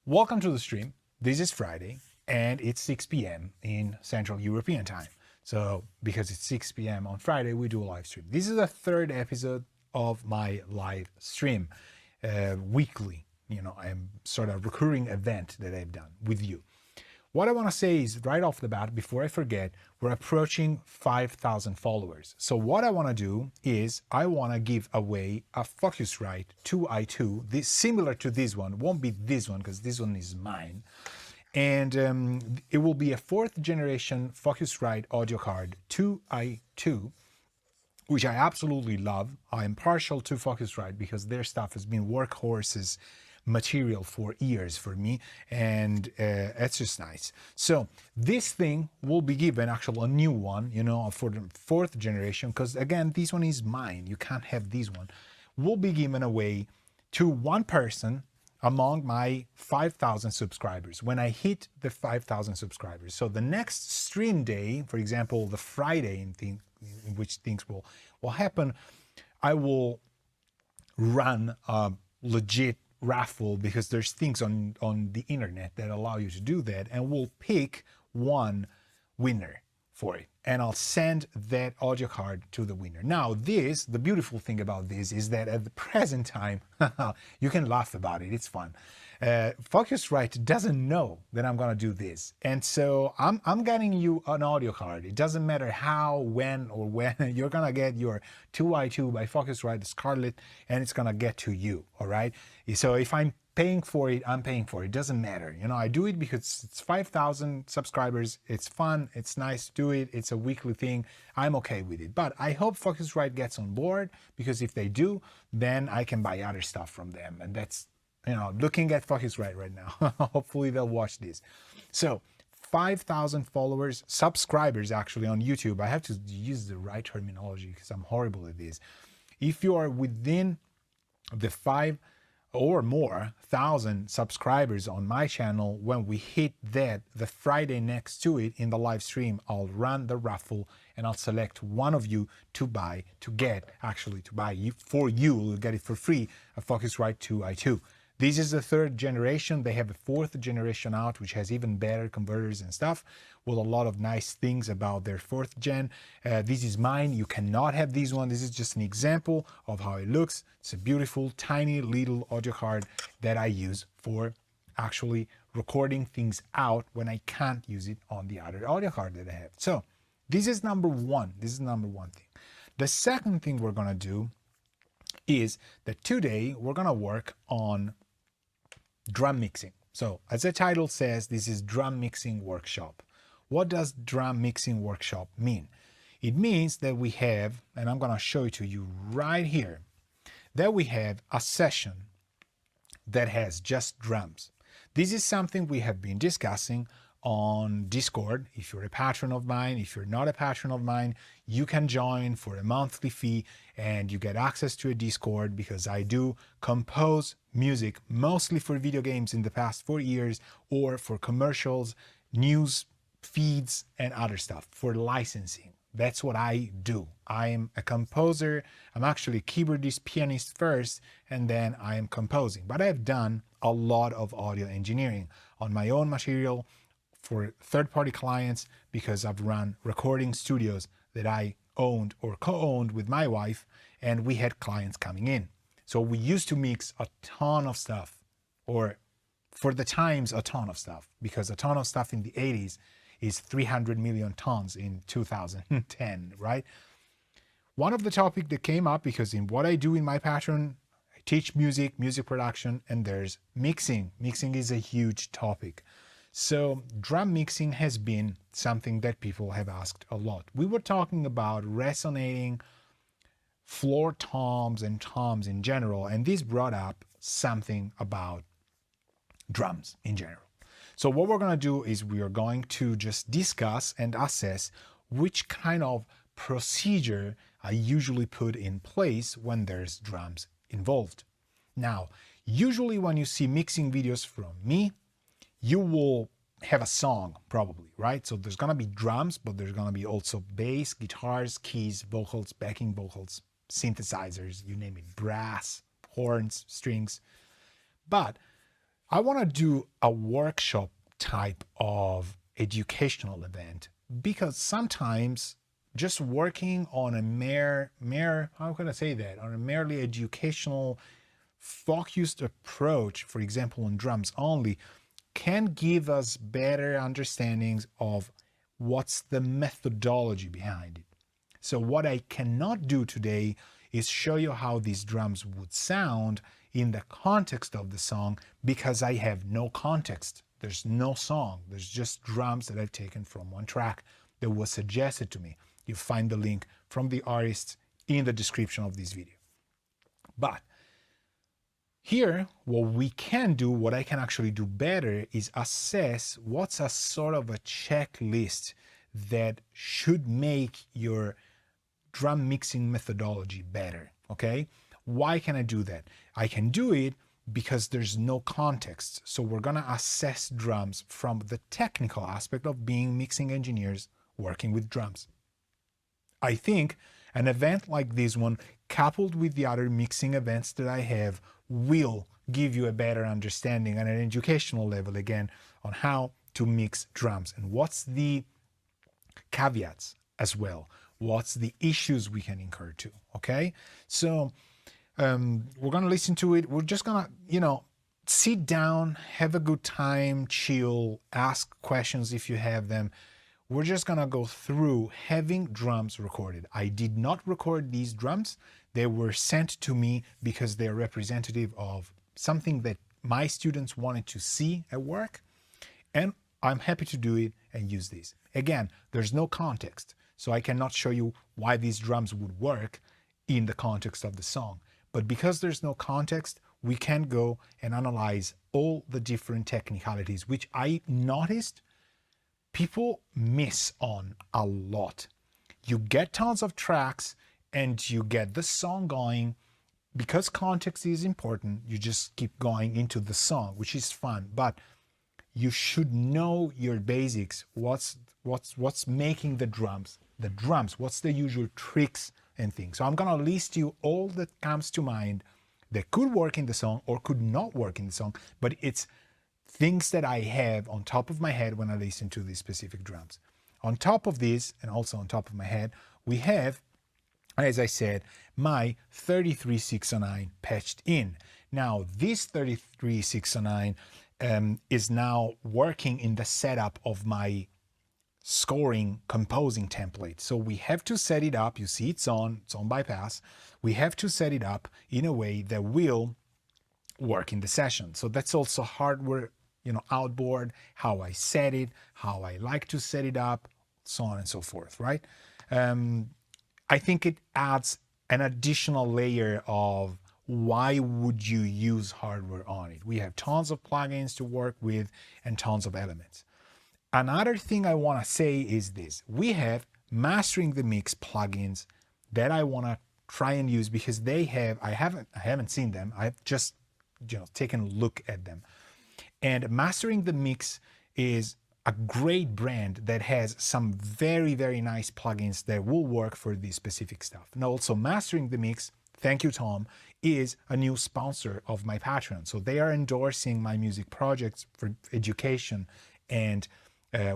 Welcome to the stream. This is Friday and it's 6 p.m. in Central European time. So, because it's 6 p.m. on Friday, we do a live stream. This is the third episode of my live stream, weekly. I'm sort of recurring event that I've done with you. What I want to say is right off the bat, before I forget, we're approaching 5,000 followers. So what I want to do is I want to give away a Focusrite 2i2, this similar to this one. It won't be this one because this one is mine. And it will be a fourth generation Focusrite audio card 2i2, which I absolutely love. I'm partial to Focusrite because their stuff has been workhorses material for years for me, and it's just nice. So this thing will be given, actually a new one, for the fourth generation, because again, this one is mine. You can't have this one. Will be given away to one person among my 5,000 subscribers when I hit the 5,000 subscribers. So the next stream day, for example, the Friday in which things will happen, I will run a legit raffle, because there's things on the internet that allow you to do that, and we'll pick one winner for it, and I'll send that audio card to the winner. Now the beautiful thing about this is that at the present time, you can laugh about it, it's fun. Focusrite doesn't know that I'm gonna do this, and so I'm getting you an audio card. It doesn't matter how, when, you're gonna get your 2i2 by Focusrite Scarlett, and it's gonna get to you. All right. So if I'm paying for it, I'm paying for it. It doesn't matter. I do it because it's 5,000 subscribers. It's fun. It's nice to do it. It's a weekly thing. I'm okay with it. But I hope Focusrite gets on board, because if they do, then I can buy other stuff from them. And that's, looking at Focusrite right now. Hopefully they'll watch this. So 5,000 followers, subscribers actually on YouTube. I have to use the right terminology because I'm horrible at this. If you are within the 5 or more thousand subscribers on my channel, when we hit that, the Friday next to it in the live stream, I'll run the raffle and I'll select one of you to buy for you, you'll get it for free, a Focusrite 2i2. This is the third generation. They have a fourth generation out, which has even better converters and stuff, with a lot of nice things about their fourth gen. This is mine. You cannot have this one. This is just an example of how it looks. It's a beautiful, tiny little audio card that I use for actually recording things out when I can't use it on the other audio card that I have. So this is number one. This is number one thing. The second thing we're going to do is that today we're going to work on drum mixing. So as the title says, this is drum mixing workshop. What does drum mixing workshop mean? It means that we have, and I'm going to show it to you right here, that we have a session that has just drums. This is something we have been discussing on Discord. If you're a patron of mine, if you're not a patron of mine, you can join for a monthly fee and you get access to a Discord, because I do compose music mostly for video games in the past 4 years, or for commercials, news feeds, and other stuff for licensing. That's what I do. I am a composer. I'm actually a keyboardist, pianist first, and then I am composing. But I've done a lot of audio engineering on my own material for third-party clients, because I've run recording studios that I owned or co-owned with my wife, and we had clients coming in. So we used to mix a ton of stuff, or for the times, a ton of stuff, because a ton of stuff in the 80s is 300 million tons in 2010, right? One of the topics that came up, because in what I do in my Patreon, I teach music production, and there's mixing. Mixing is a huge topic. So drum mixing has been something that people have asked a lot. We were talking about resonating floor toms and toms in general, and this brought up something about drums in general. So what we're going to do is we are going to just discuss and assess which kind of procedure I usually put in place when there's drums involved. Now, usually when you see mixing videos from me, you will have a song probably, right? So there's going to be drums, but there's going to be also bass, guitars, keys, vocals, backing vocals, synthesizers, you name it, brass, horns, strings. But I want to do a workshop type of educational event because sometimes just working on a how can I say that, on a merely educational focused approach, for example, on drums only, can give us better understandings of what's the methodology behind it. So what I cannot do today is show you how these drums would sound in the context of the song because I have no context. There's no song. There's just drums that I've taken from one track that was suggested to me. You find the link from the artist in the description of this video. But here, what we can do, what I can actually do better is assess what's a sort of a checklist that should make your drum mixing methodology better, okay? Why can I do that? I can do it because there's no context. So we're gonna assess drums from the technical aspect of being mixing engineers working with drums. I think an event like this one, coupled with the other mixing events that I have, will give you a better understanding at an educational level again on how to mix drums and what's the caveats as well. What's the issues we can incur to, okay? So we're gonna listen to it. We're just gonna, sit down, have a good time, chill, ask questions if you have them. We're just gonna go through having drums recorded. I did not record these drums. They were sent to me because they're representative of something that my students wanted to see at work. And I'm happy to do it and use these. Again, there's no context, so I cannot show you why these drums would work in the context of the song. But because there's no context, we can go and analyze all the different technicalities, which I noticed people miss on a lot. You get tons of tracks and you get the song going. Because context is important, you just keep going into the song, which is fun, but you should know your basics. What's making the drums, what's the usual tricks and things. So I'm gonna list you all that comes to mind that could work in the song or could not work in the song, but it's things that I have on top of my head when I listen to these specific drums. On top of this, and also on top of my head, we have, as I said, my 33609 patched in. Now, this 33609 is now working in the setup of my scoring composing template. So we have to set it up. You see it's on bypass. We have to set it up in a way that will work in the session. So that's also hardware, outboard, how I set it, how I like to set it up, so on and so forth, right? I think it adds an additional layer of why would you use hardware on it. We have tons of plugins to work with and tons of elements. Another thing I want to say is this. We have mastering the mix plugins that I want to try and use because they have, I haven't seen them. I've just taken a look at them. And mastering the mix is a great brand that has some very, very nice plugins that will work for this specific stuff. And also mastering the mix, thank you, Tom, is a new sponsor of my Patreon. So they are endorsing my music projects for education and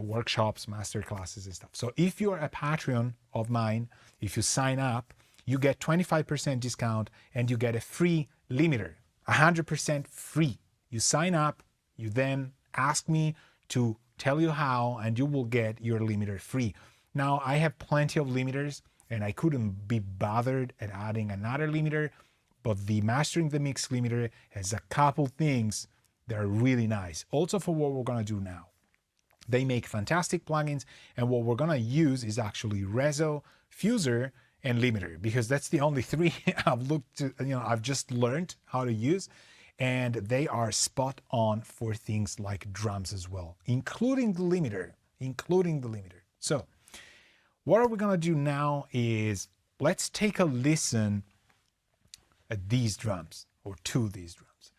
workshops, master classes and stuff. So if you're a Patreon of mine, if you sign up, you get 25% discount and you get a free limiter, 100% free. You sign up, you then ask me to tell you how, and you will get your limiter free. Now, I have plenty of limiters and I couldn't be bothered at adding another limiter, but the mastering the mix limiter has a couple things that are really nice. Also for what we're gonna do now. They make fantastic plugins, and what we're gonna use is actually Reso, Fuser, and Limiter, because that's the only three I've just learned how to use, and they are spot on for things like drums as well, including the limiter. So what we're gonna do now is let's take a listen at these drums, or to these drums.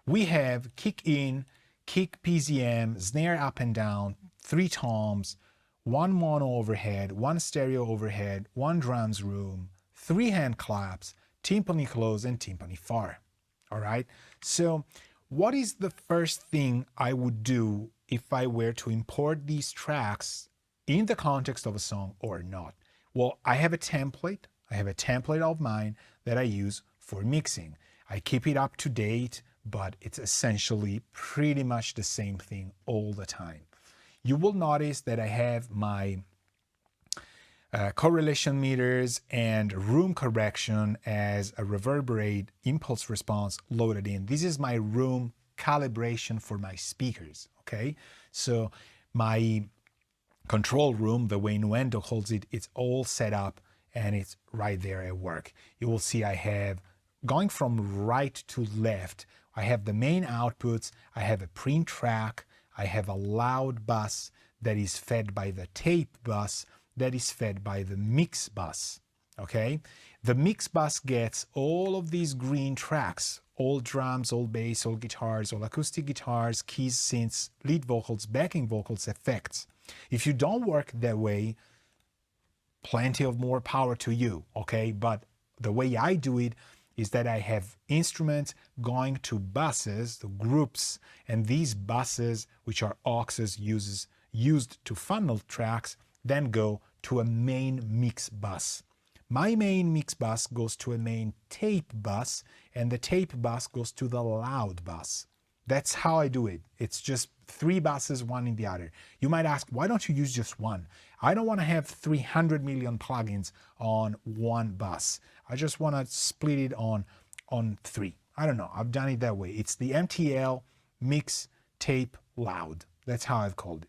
We have kick in, kick PZM, snare up and down, 3 toms, 1 mono overhead, 1 stereo overhead, 1 drums room, 3 hand claps, timpani close, and timpani far. All right. So what is the first thing I would do if I were to import these tracks in the context of a song or not? Well, I have a template. I have a template of mine that I use for mixing. I keep it up to date, but it's essentially pretty much the same thing all the time. You will notice that I have my correlation meters and room correction as a reverberate impulse response loaded in. This is my room calibration for my speakers, okay? So my control room, the way Nuendo calls it, it's all set up and it's right there at work. You will see I have, going from right to left, I have the main outputs, I have a print track, I have a loud bus that is fed by the tape bus, that is fed by the mix bus, okay? The mix bus gets all of these green tracks, all drums, all bass, all guitars, all acoustic guitars, keys, synths, lead vocals, backing vocals, effects. If you don't work that way, plenty of more power to you, okay? But the way I do it is that I have instruments going to buses, the groups, and these buses, which are auxes used to funnel tracks, then go to a main mix bus. My main mix bus goes to a main tape bus, and the tape bus goes to the loud bus. That's how I do it. It's just 3 buses, one in the other. You might ask, why don't you use just one? I don't want to have 300 million plugins on one bus. I just want to split it on 3. I don't know. I've done it that way. It's the MTL, mix, tape, loud. That's how I've called it.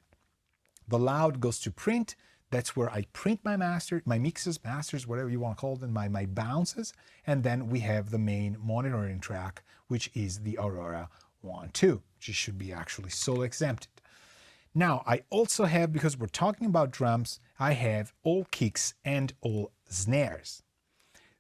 The loud goes to print. That's where I print my master, my mixes, masters, whatever you want to call them, my bounces. And then we have the main monitoring track, which is the Aurora 1.2, which should be actually solo exempted. Now, I also have, because we're talking about drums, I have all kicks and all snares.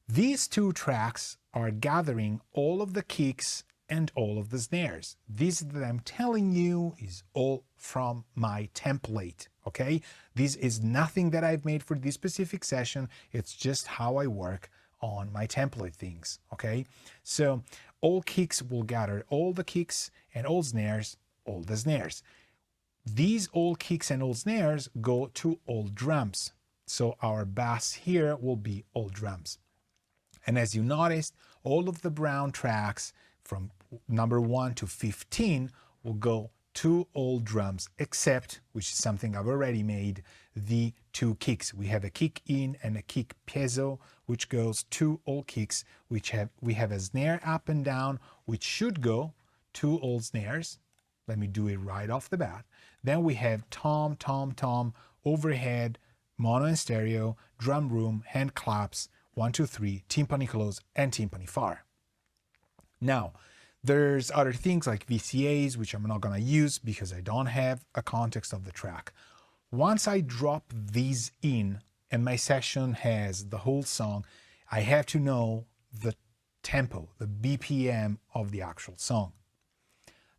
These 2 tracks are gathering all of the kicks and all of the snares. This that I'm telling you is all from my template, okay? This is nothing that I've made for this specific session. It's just how I work on my template things, okay? So all kicks will gather all the kicks, and all snares, all the snares. These all kicks and all snares go to all drums. So our bass here will be all drums. And as you noticed, all of the brown tracks from number 1 to 15 will go to all drums, except, which is something I've already made, the 2 kicks. We have a kick in and a kick piezo, which goes to all kicks, we have a snare up and down, which should go to all snares. Let me do it right off the bat. Then we have tom, tom, tom, overhead, mono and stereo, drum room, hand claps, 1, 2, 3, timpani close, and timpani far. Now, there's other things like VCAs, which I'm not going to use because I don't have a context of the track. Once I drop these in and my session has the whole song, I have to know the tempo, the BPM of the actual song.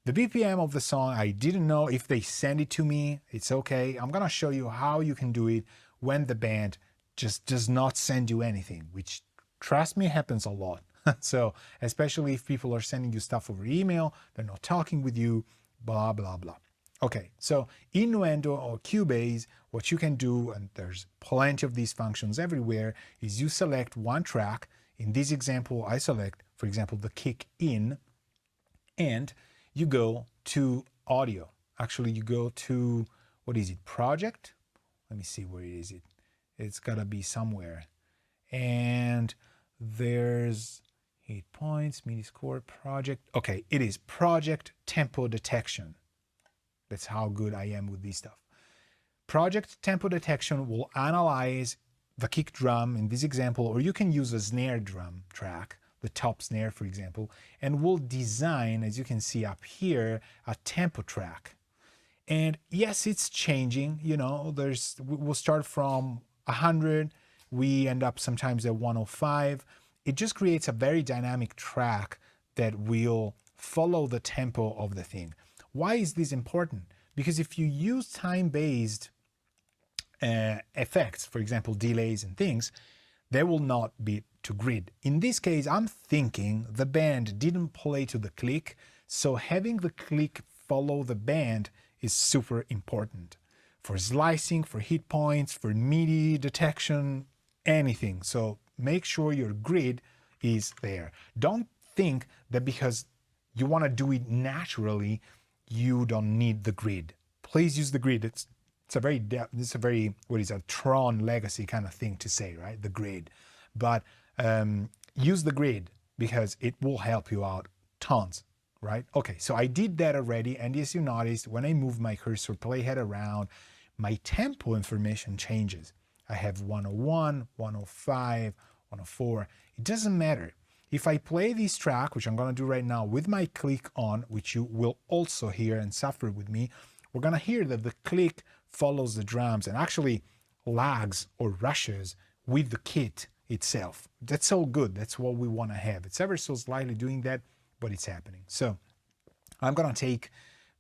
The BPM of the song, I didn't know. If they send it to me, it's okay. I'm going to show you how you can do it when the band just does not send you anything, which, trust me, happens a lot. So especially if people are sending you stuff over email, they're not talking with you, blah, blah, blah. Okay, so in Nuendo or Cubase, what you can do, and there's plenty of these functions everywhere, is you select one track. In this example, I select, for example, the kick in, and you go to audio. Actually, you go to, what is it, project? Let me see, where is it? It's gotta be somewhere. And there's 8 points, MIDI score, project. Okay, it is project tempo detection. That's how good I am with this stuff. Project tempo detection will analyze the kick drum in this example, or you can use a snare drum track, the top snare, for example, and will design, as you can see up here, a tempo track. And yes, it's changing. You know, we'll start from 100, we end up sometimes at 105. It just creates a very dynamic track that will follow the tempo of the thing. Why is this important? Because if you use time-based effects, for example, delays and things, they will not be to grid. In this case, I'm thinking the band didn't play to the click, So having the click follow the band is super important for slicing, for hit points, for MIDI detection, anything. So make sure your grid is there. Don't think that because you want to do it naturally, you don't need the grid. Please use the grid. It's a very what is a Tron legacy kind of thing to say, right? The grid. But use the grid because it will help you out tons, right? Okay, so I did that already, and as you noticed, when I move my cursor playhead around, my tempo information changes. I have 101, 105, 104. It doesn't matter. If I play this track, which I'm going to do right now with my click on, which you will also hear and suffer with me, we're going to hear that the click follows the drums and actually lags or rushes with the kit itself. That's so good. That's what we want to have. It's ever so slightly doing that, but it's happening. So I'm going to take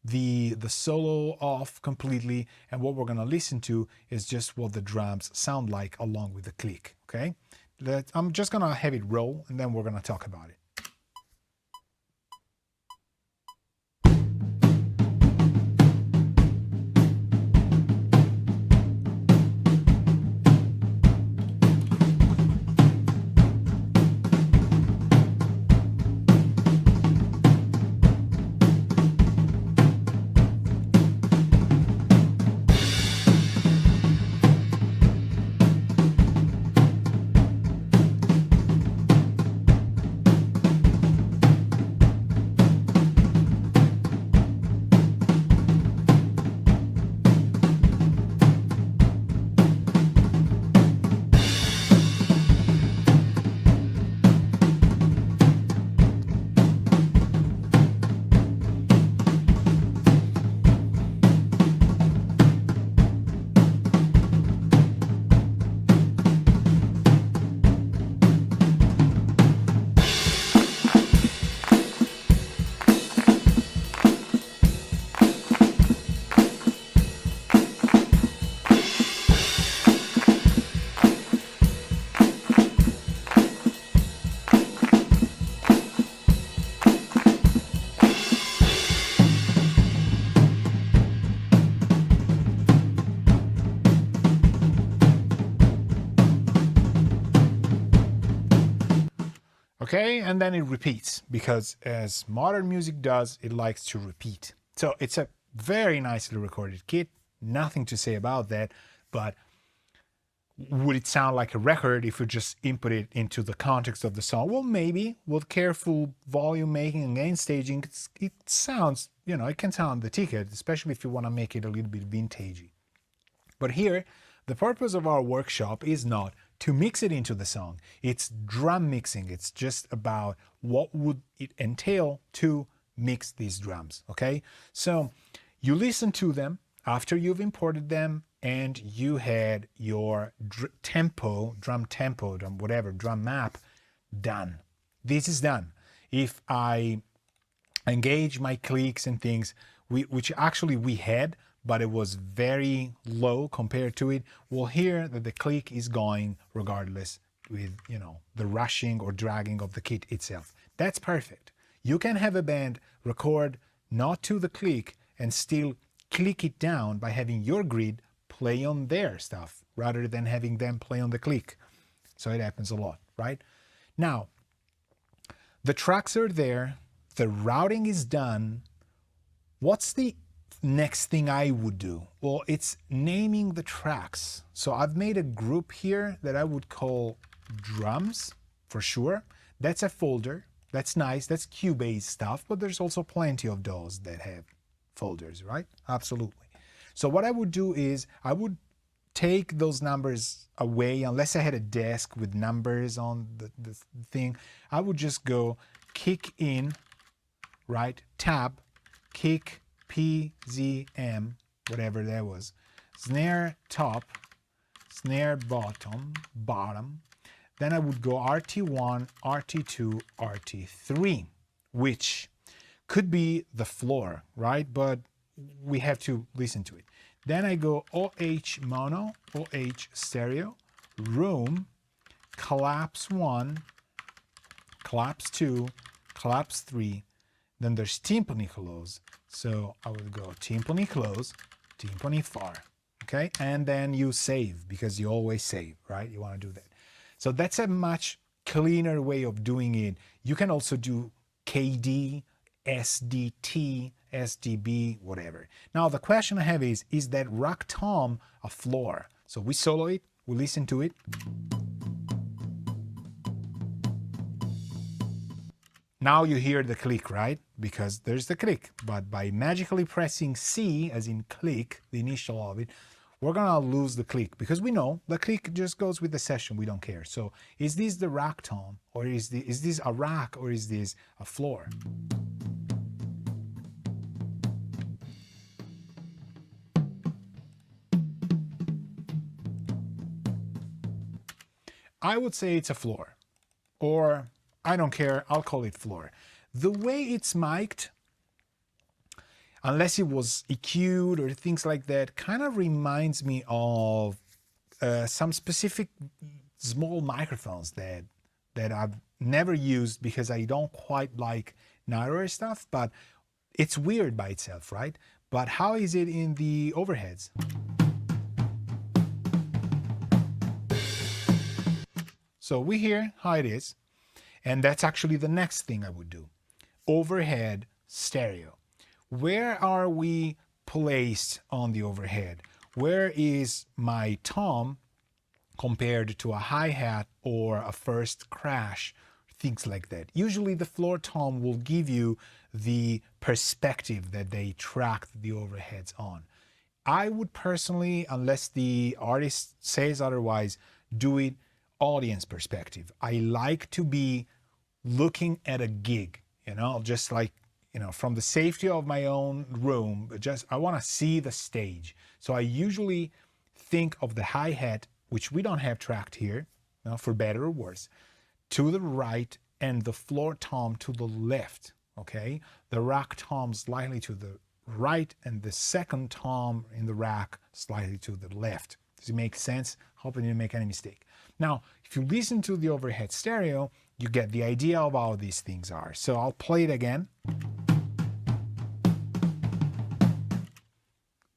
the solo off completely, and what we're going to listen to is just what the drums sound like along with the click. Okay, I'm just going to have it roll, and then we're going to talk about it. Okay, and then it repeats because as modern music does, it likes to repeat. So it's a very nicely recorded kit, nothing to say about that, but would it sound like a record if you just input it into the context of the song? Well, maybe with careful volume making and gain staging, it sounds, it can sound the ticket, especially if you want to make it a little bit vintagey. But here, the purpose of our workshop is not to mix it into the song. It's drum mixing. It's just about what would it entail to mix these drums, okay? So you listen to them after you've imported them and you had your drum map done. This is done. If I engage my clicks and things, which actually we had, but it was very low compared to it, we'll hear that the click is going regardless with, the rushing or dragging of the kit itself. That's perfect. You can have a band record not to the click and still click it down by having your grid play on their stuff rather than having them play on the click. So it happens a lot, right? Now, the tracks are there, the routing is done. What's the next thing I would do? Well, it's naming the tracks. So I've made a group here that I would call drums for sure. That's a folder. That's nice. That's Cubase stuff, but there's also plenty of those that have folders, right? Absolutely. So what I would do is I would take those numbers away, unless I had a desk with numbers on the thing. I would just go kick in, right? Tab, kick, PZM, whatever that was. Snare top, snare bottom. Then I would go RT1, RT2, RT3, which could be the floor, right? But we have to listen to it. Then I go OH mono, OH stereo, room, collapse 1, collapse 2, collapse 3. then there's timpani close. So I would go timpani close, timpani far. Okay, and then you save, because you always save, right? You want to do that. So that's a much cleaner way of doing it. You can also do KD, SDT, SDB, whatever. Now the question I have is that rock tom a floor? So we solo it, we listen to it. Now you hear the click, right? Because there's the click. But by magically pressing C, as in click, the initial of it, we're gonna lose the click, because we know the click just goes with the session. We don't care. So is this the rock tom, or is this a rock, or is this a floor? I would say it's a floor, or I don't care, I'll call it floor. The way it's mic'd, unless it was EQ'd or things like that, kind of reminds me of some specific small microphones that I've never used because I don't quite like narrower stuff, but it's weird by itself, right? But how is it in the overheads? So we hear how it is, and that's actually the next thing I would do. Overhead stereo. Where are we placed on the overhead? Where is my tom compared to a hi-hat or a first crash, things like that? Usually the floor tom will give you the perspective that they track the overheads on. I would personally, unless the artist says otherwise, do it audience perspective. I like to be looking at a gig, just like, from the safety of my own room, I want to see the stage. So I usually think of the hi-hat, which we don't have tracked here, for better or worse, to the right, and the floor tom to the left, okay? The rack tom slightly to the right, and the second tom in the rack slightly to the left. Does it make sense? Hope I didn't make any mistake. Now, if you listen to the overhead stereo, you get the idea of how these things are. So I'll play it again.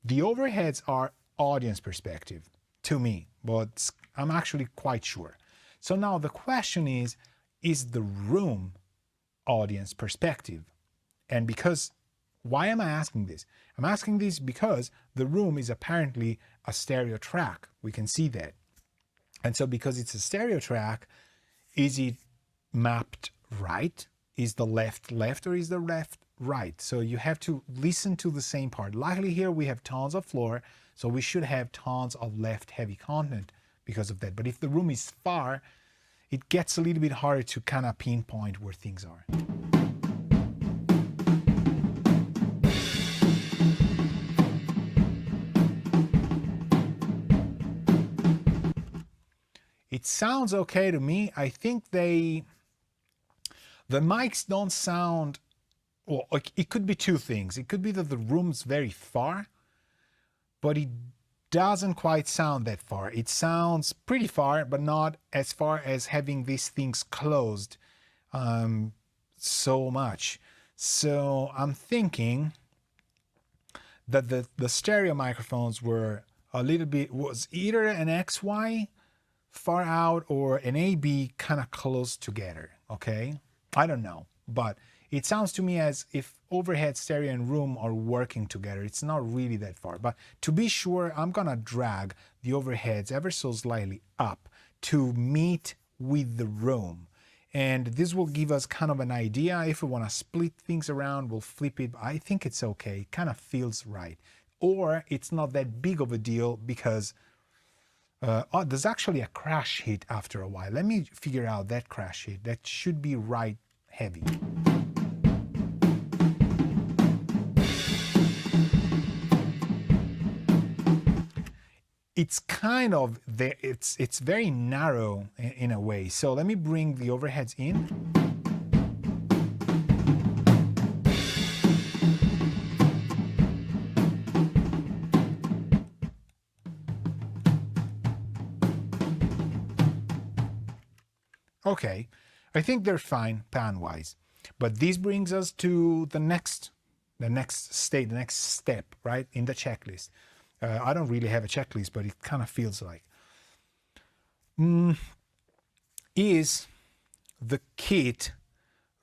The overheads are audience perspective to me, but I'm actually quite sure. So now the question is the room audience perspective? And why am I asking this? I'm asking this because the room is apparently a stereo track. We can see that. And so because it's a stereo track, is it mapped right? Is the left left, or is the left right? So you have to listen to the same part. Luckily here we have tons of floor, so we should have tons of left heavy content because of that. But if the room is far, it gets a little bit harder to kind of pinpoint where things are. It sounds okay to me. I think the mics don't sound, well, it could be two things. It could be that the room's very far, but it doesn't quite sound that far. It sounds pretty far, but not as far as having these things closed so much. So I'm thinking that the stereo microphones were a little bit, was either an XY far out or an AB kind of close together, okay? I don't know, but it sounds to me as if overhead stereo and room are working together. It's not really that far, but to be sure, I'm gonna drag the overheads ever so slightly up to meet with the room. And this will give us kind of an idea. If we wanna split things around, we'll flip it. I think it's okay, it kind of feels right. Or it's not that big of a deal because there's actually a crash hit after a while. Let me figure out that crash hit. That should be right heavy. It's kind of there. It's very narrow in a way. So let me bring the overheads in. Okay, I think they're fine pan-wise. But this brings us to the next state, the next step, right, in the checklist. I don't really have a checklist, but it kind of feels like. Is the kit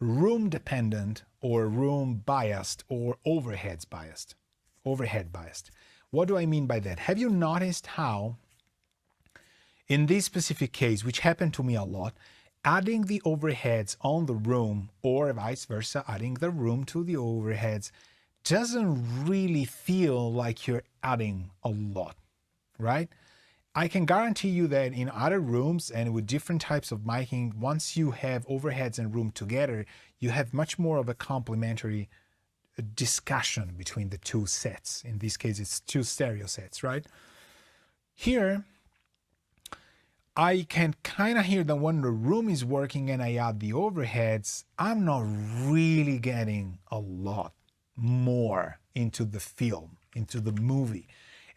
room dependent or room biased or overhead biased? Overhead biased. What do I mean by that? Have you noticed how, in this specific case, which happened to me a lot, adding the overheads on the room or vice versa, adding the room to the overheads doesn't really feel like you're adding a lot, right? I can guarantee you that in other rooms and with different types of miking, once you have overheads and room together, you have much more of a complementary discussion between the two sets. In this case, it's two stereo sets, right? Here, I can kind of hear that when the room is working and I add the overheads, I'm not really getting a lot more into the film, into the movie.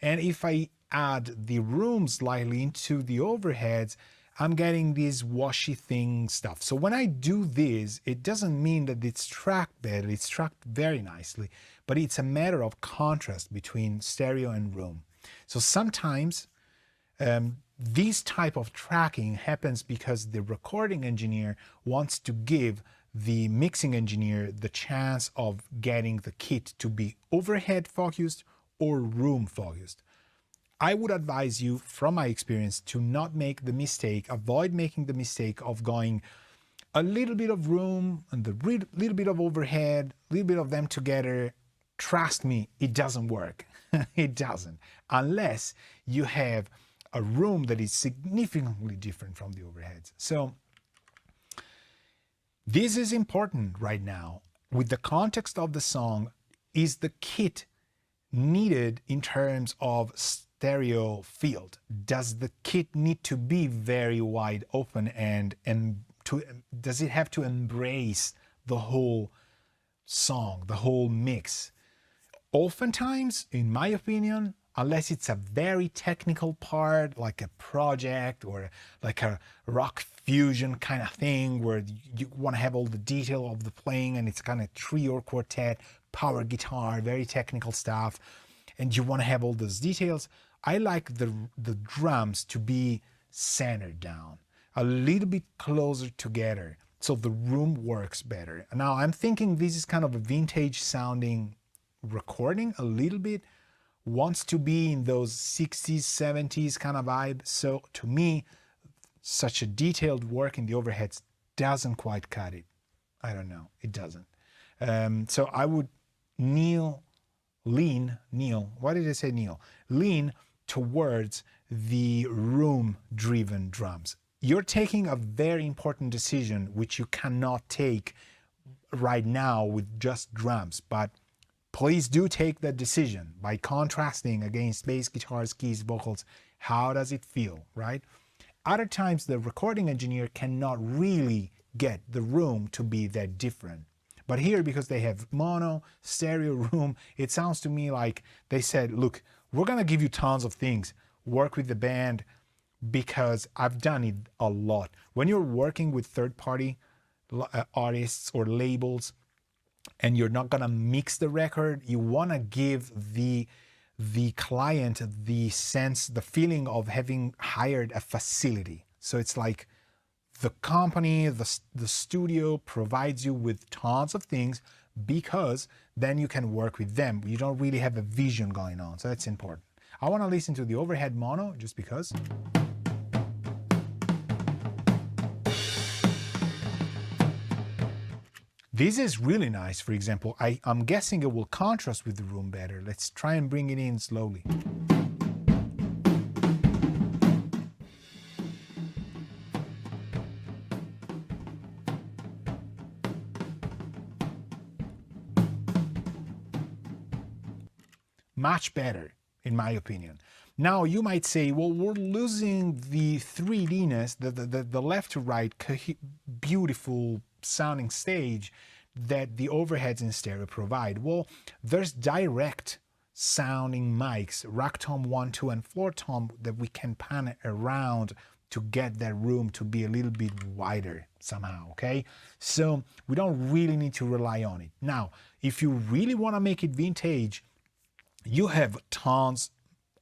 And if I add the room slightly into the overheads, I'm getting this washy thing stuff. So when I do this, it doesn't mean that it's tracked better, it's tracked very nicely, but it's a matter of contrast between stereo and room. So sometimes this type of tracking happens because the recording engineer wants to give the mixing engineer the chance of getting the kit to be overhead focused or room focused. I would advise you, from my experience, to not make the mistake, avoid making the mistake of going a little bit of room and a little bit of overhead, a little bit of them together. Trust me, it doesn't work. It doesn't. Unless you have a room that is significantly different from the overheads. So this is important right now. With the context of the song, is the kit needed in terms of stereo field? Does the kit need to be very wide open and does it have to embrace the whole song, the whole mix? Oftentimes, in my opinion, unless it's a very technical part, like a project or like a rock fusion kind of thing where you want to have all the detail of the playing and it's kind of trio or quartet, power guitar, very technical stuff, and you want to have all those details, I like the drums to be centered down, a little bit closer together, so the room works better. Now, I'm thinking this is kind of a vintage sounding recording, a little bit, wants to be in those 60s, 70s kind of vibe. So to me, such a detailed work in the overheads doesn't quite cut it. I don't know, it doesn't. So I would lean, why did I say kneel? Lean towards the room-driven drums. You're taking a very important decision, which you cannot take right now with just drums, but please do take that decision by contrasting against bass guitars, keys, vocals. How does it feel, right? Other times the recording engineer cannot really get the room to be that different. But here, because they have mono, stereo, room, it sounds to me like they said, look, we're gonna give you tons of things, work with the band, because I've done it a lot. When you're working with third-party artists or labels, and you're not gonna mix the record, you wanna give the client the sense, the feeling of having hired a facility. So it's like the company, the studio provides you with tons of things because then you can work with them. You don't really have a vision going on, so that's important. I wanna listen to the overhead mono just because. This is really nice, for example. I'm guessing it will contrast with the room better. Let's try and bring it in slowly. Much better, in my opinion. Now you might say, well, we're losing the 3D-ness, the left to right beautiful sounding stage that the overheads in stereo provide. Well, there's direct sounding mics, rack tom 1, 2, and floor tom, that we can pan around to get that room to be a little bit wider somehow, okay? So we don't really need to rely on it. Now, if you really want to make it vintage, you have tons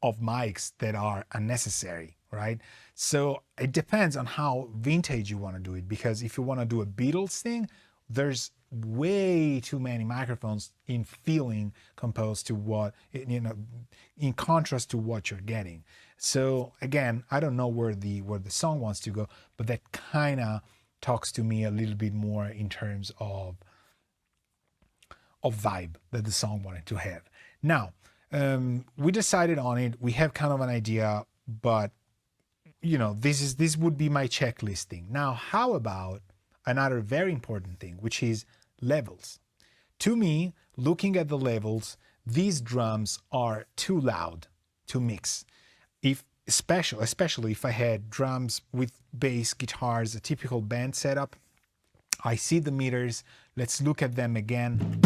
of mics that are unnecessary, right? So it depends on how vintage you want to do it, because if you want to do a Beatles thing, there's way too many microphones in feeling composed to what, in contrast to what you're getting. So again, I don't know where the song wants to go, but that kind of talks to me a little bit more in terms of vibe that the song wanted to have. Now, we decided on it. We have kind of an idea, but this would be my checklist thing. Now, how about another very important thing, which is levels? To me, looking at the levels, these drums are too loud to mix. Especially if I had drums with bass guitars, a typical band setup. I see the meters. Let's look at them again.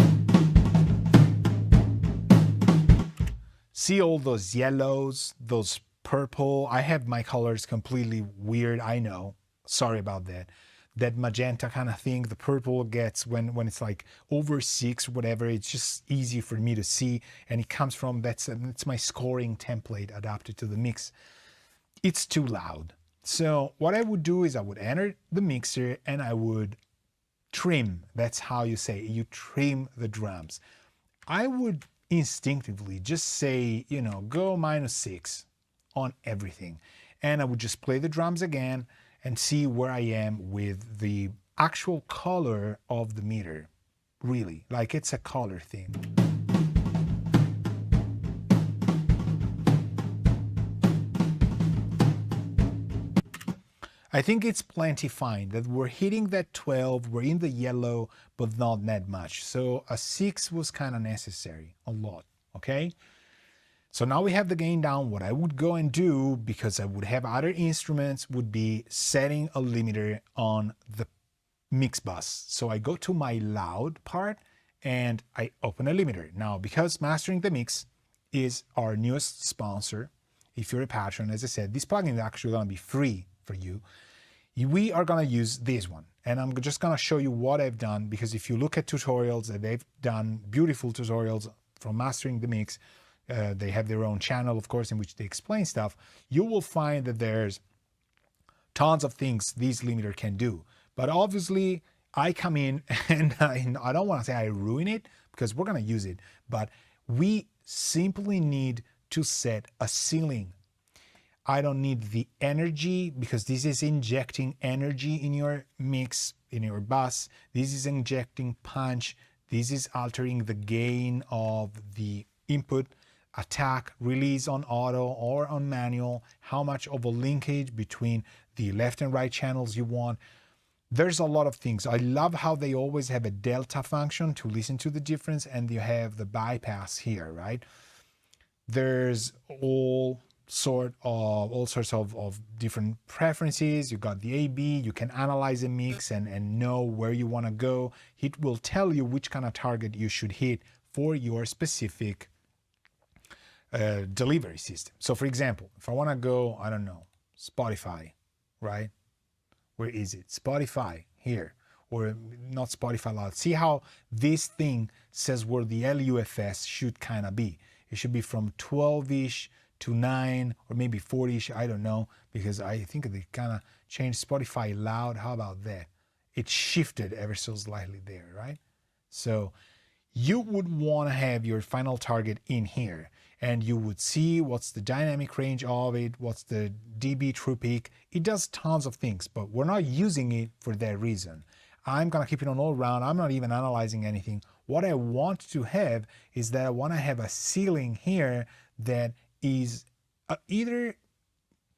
See all those yellows, those purple. I have my colors completely weird, I know. Sorry about that. That magenta kind of thing, the purple gets when it's like over 6 or whatever, it's just easy for me to see. And it comes from, that's my scoring template adapted to the mix. It's too loud. So what I would do is I would enter the mixer and I would trim. That's how you say it. You trim the drums. I would instinctively just say, go -6 on everything. And I would just play the drums again and see where I am with the actual color of the meter. Really, like it's a color thing. I think it's plenty fine that we're hitting that 12, we're in the yellow, but not that much. So a 6 was kind of necessary, a lot, okay? So now we have the gain down. What I would go and do, because I would have other instruments, would be setting a limiter on the mix bus. So I go to my loud part and I open a limiter. Now, because Mastering the Mix is our newest sponsor, if you're a patron, as I said, this plugin is actually going to be free for you. We are going to use this one. And I'm just going to show you what I've done, because if you look at tutorials that they've done, beautiful tutorials from Mastering the Mix, they have their own channel, of course, in which they explain stuff. You will find that there's tons of things this limiter can do. But obviously, I come in and I don't want to say I ruin it, because we're going to use it. But we simply need to set a ceiling. I don't need the energy, because this is injecting energy in your mix, in your bus. This is injecting punch. This is altering the gain of the input, attack, release on auto or on manual, how much of a linkage between the left and right channels you want. There's a lot of things. I love how they always have a delta function to listen to the difference, and you have the bypass here, right? There's all sorts of different preferences. You got the A/B, you can analyze a mix and know where you want to go. It will tell you which kind of target you should hit for your specific delivery system. So for example, if I want to go, I don't know, Spotify, right? Where is it? Spotify, here. Or not Spotify Loud. See how this thing says where the LUFS should kind of be. It should be from 12-ish to 9 or maybe 40-ish, I don't know, because I think they kind of changed Spotify Loud. How about that? It shifted ever so slightly there, right? So you would want to have your final target in here, and you would see what's the dynamic range of it, what's the dB true peak. It does tons of things, but we're not using it for that reason. I'm going to keep it on all round. I'm not even analyzing anything. What I want to have is that I want to have a ceiling here that is either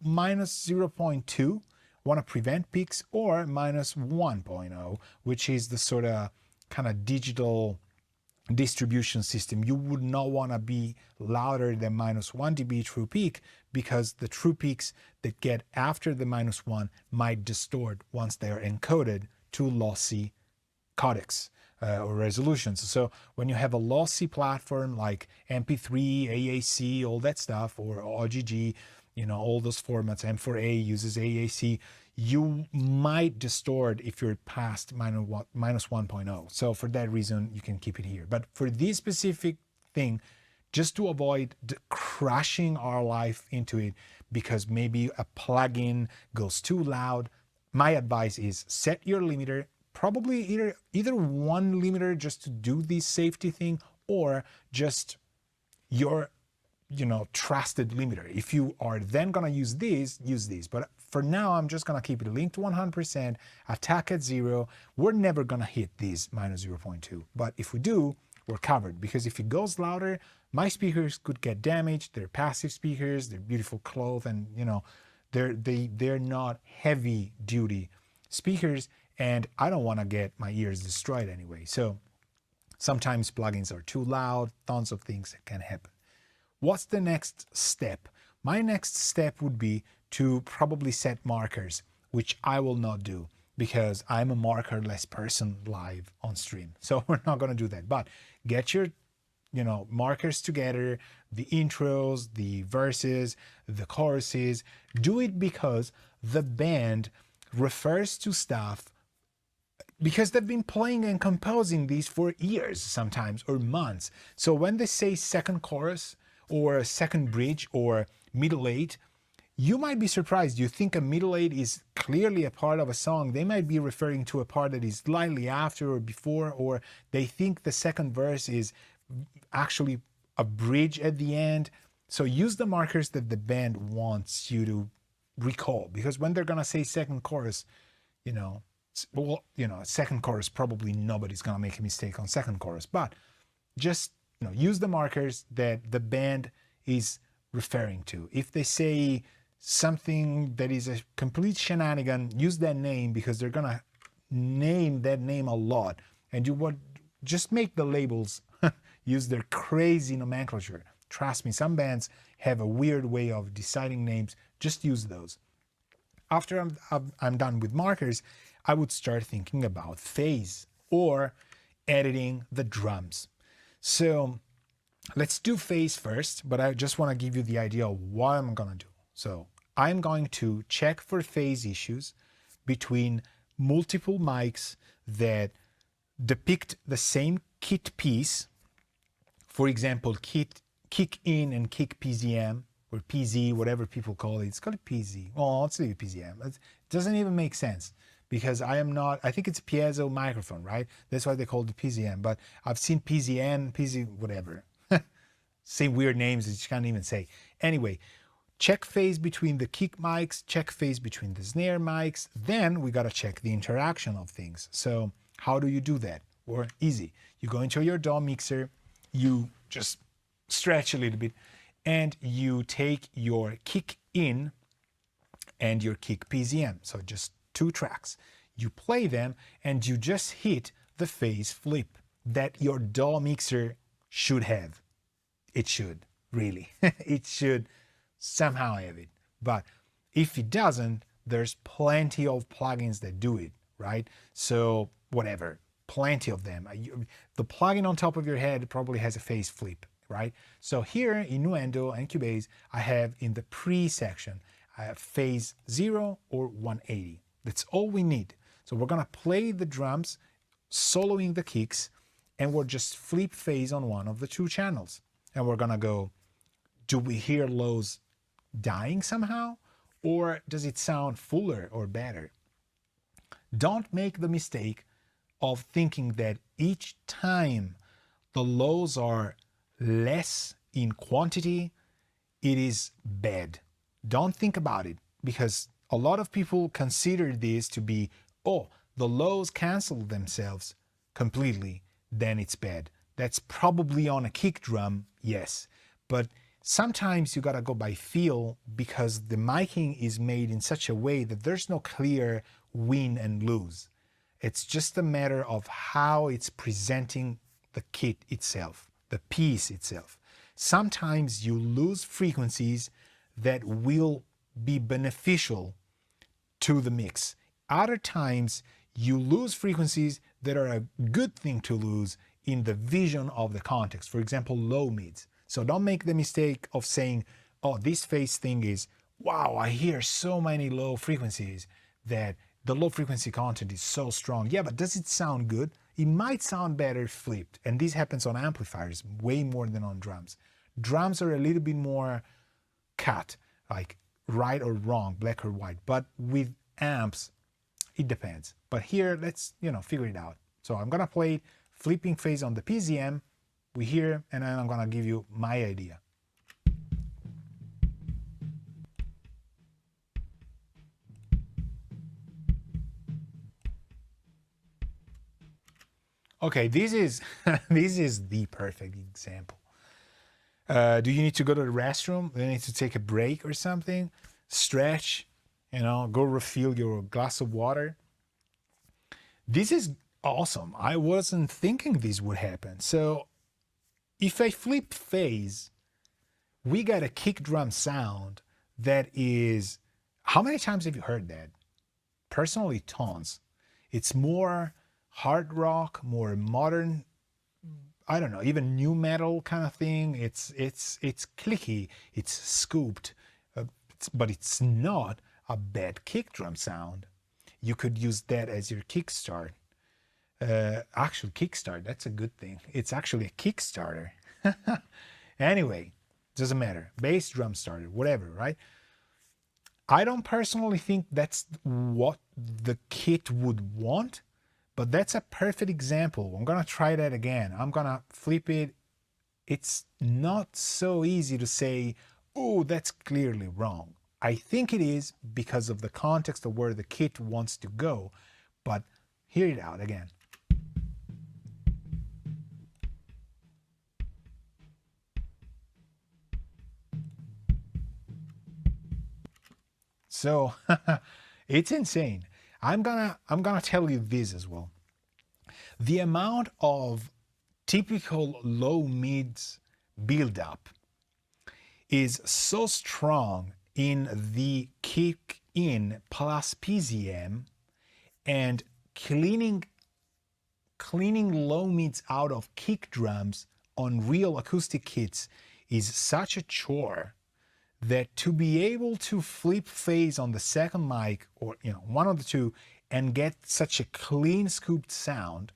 minus 0.2, want to prevent peaks, or minus 1.0, which is the sort of kind of digital distribution system. You would not want to be louder than minus 1 dB true peak, because the true peaks that get after the minus 1 might distort once they are encoded to lossy codecs or resolutions. So when you have a lossy platform like MP3, AAC, all that stuff, or OGG, all those formats. M4A uses AAC. You might distort if you're past minus 1.0. So for that reason, you can keep it here. But for this specific thing, just to avoid crashing our life into it because maybe a plugin goes too loud, my advice is set your limiter, probably either one limiter just to do this safety thing, or just your trusted limiter. If you are then gonna use this, use this. But for now, I'm just gonna keep it linked to 100%, attack at 0. We're never gonna hit this minus 0.2. But if we do, we're covered, because if it goes louder, my speakers could get damaged. They're passive speakers, they're beautiful cloth, and they're not heavy duty speakers, and I don't want to get my ears destroyed anyway. So sometimes plugins are too loud, tons of things that can happen. What's the next step? My next step would be to probably set markers, which I will not do because I'm a markerless person live on stream. So we're not going to do that. But get your markers together, the intros, the verses, the choruses. Do it because the band refers to stuff because they've been playing and composing these for years sometimes, or months. So when they say second chorus or second bridge or middle eight, you might be surprised. You think a middle eight is clearly a part of a song. They might be referring to a part that is slightly after or before, or they think the second verse is actually a bridge at the end. So use the markers that the band wants you to recall, because when they're gonna say second chorus, second chorus, probably nobody's gonna make a mistake on second chorus, but just use the markers that the band is referring to. If they say something that is a complete shenanigan, use that name, because they're gonna name that name a lot, and you want just make the labels use their crazy nomenclature. Trust me, some bands have a weird way of deciding names. Just use those. After I'm done with markers, I would start thinking about phase or editing the drums. So let's do phase first, but I just want to give you the idea of what I'm going to do. So I'm going to check for phase issues between multiple mics that depict the same kit piece. For example, kick in and kick PZM, or PZ, whatever people call it. It's called PZ. Well, let's leave it PZM. It doesn't even make sense, because I think it's a piezo microphone, right? That's why they call it PZM. But I've seen PZN, PZ, whatever. Say weird names that you can't even say. Anyway, check phase between the kick mics, check phase between the snare mics. Then we got to check the interaction of things. So how do you do that? Or easy. You go into your DAW mixer, you just stretch a little bit, and you take your kick in and your kick PZM. So just 2 tracks. You play them and you just hit the phase flip that your DAW mixer should have. It should, really. It should somehow have it. But if it doesn't, there's plenty of plugins that do it, right? So whatever, plenty of them. The plugin on top of your head probably has a phase flip, right? So here in Nuendo and Cubase, I have in the pre section, I have phase 0 or 180. That's all we need. So we're gonna play the drums, soloing the kicks, and we'll just flip phase on one of the 2 channels. And we're gonna go, do we hear lows dying somehow? Or does it sound fuller or better? Don't make the mistake of thinking that each time the lows are less in quantity, it is bad. Don't think about it, because a lot of people consider this to be, oh, the lows cancel themselves completely, then it's bad. That's probably on a kick drum, yes. But sometimes you gotta go by feel, because the miking is made in such a way that there's no clear win and lose. It's just a matter of how it's presenting the kit itself, the piece itself. Sometimes you lose frequencies that will be beneficial to the mix. Other times you lose frequencies that are a good thing to lose in the vision of the context. For example, low mids. So don't make the mistake of saying, oh, this phase thing is wow, I hear so many low frequencies that the low frequency content is so strong. Yeah, but does it sound good? It might sound better flipped. And this happens on amplifiers way more than on drums. Drums are a little bit more cut, like right or wrong, black or white. But with amps, it depends. But here, let's, figure it out. So I'm gonna play flipping phase on the PZM. We hear, and then I'm gonna give you my idea. Okay, this is this is the perfect example. Do you need to go to the restroom? Do you need to take a break or something? Stretch, go refill your glass of water. This is awesome. I wasn't thinking this would happen. So if I flip phase, we got a kick drum sound that is, how many times have you heard that? Personally, tons. It's more hard rock, more modern, I don't know, even new metal kind of thing. It's clicky, it's scooped, but it's not a bad kick drum sound. You could use that as your kickstart. Actually, kickstart, that's a good thing. It's actually a Kickstarter. Anyway, doesn't matter. Bass drum starter, whatever, right? I don't personally think that's what the kit would want, but that's a perfect example. I'm gonna try that again. I'm gonna flip it. It's not so easy to say, oh, that's clearly wrong. I think it is because of the context of where the kit wants to go, but hear it out again. So it's insane. I'm gonna tell you this as well. The amount of typical low mids build-up is so strong in the kick in plus PZM, and cleaning low mids out of kick drums on real acoustic kits is such a chore that to be able to flip phase on the second mic, or one of the two, and get such a clean scooped sound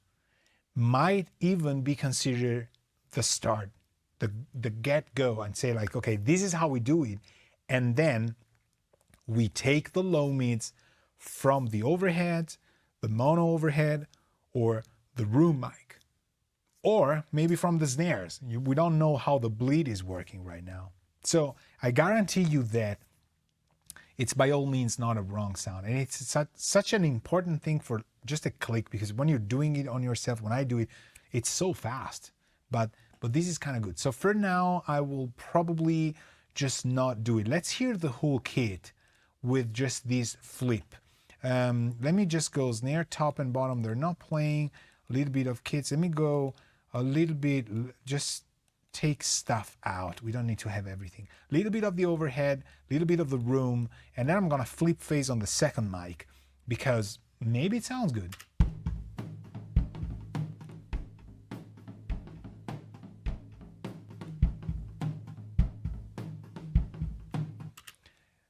might even be considered the start, the get-go, and say like, okay, this is how we do it. And then we take the low mids from the overhead, the mono overhead, or the room mic, or maybe from the snares. We don't know how the bleed is working right now. So I guarantee you that it's by all means not a wrong sound. And it's such an important thing for just a click, because when you're doing it on yourself, when I do it, it's so fast. But this is kind of good. So for now, I will probably just not do it. Let's hear the whole kit with just this flip. Let me just go snare, top and bottom. They're not playing. A little bit of kits. Let me go a little bit, just take stuff out. We don't need to have everything. A little bit of the overhead, a little bit of the room, and then I'm gonna flip phase on the second mic because maybe it sounds good.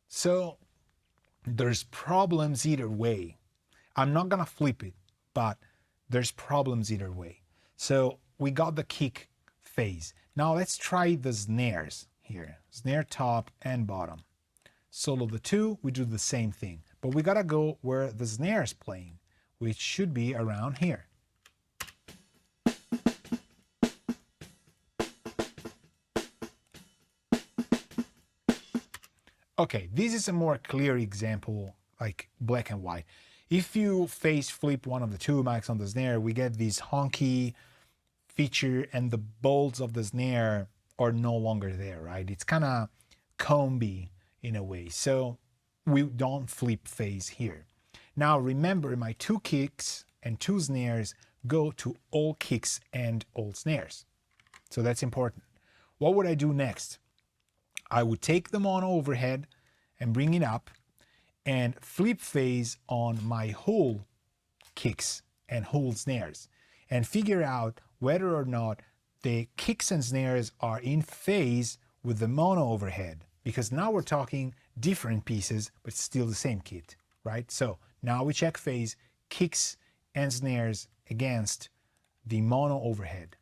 So there's problems either way. I'm not gonna flip it, but there's problems either way. So we got the kick phase. Now let's try the snares here. Snare top and bottom. Solo the two, we do the same thing. But we gotta go where the snare is playing, which should be around here. Okay, this is a more clear example, like black and white. If you phase flip one of the two mics on the snare, we get this honky feature and the bolts of the snare are no longer there, right? It's kind of comby in a way. So we don't flip phase here. Now remember, my two kicks and two snares go to all kicks and all snares. So that's important. What would I do next? I would take them on overhead and bring it up and flip phase on my whole kicks and whole snares and figure out whether or not the kicks and snares are in phase with the mono overhead. because now we're talking different pieces, but still the same kit, right? So now we check phase, kicks and snares against the mono overhead.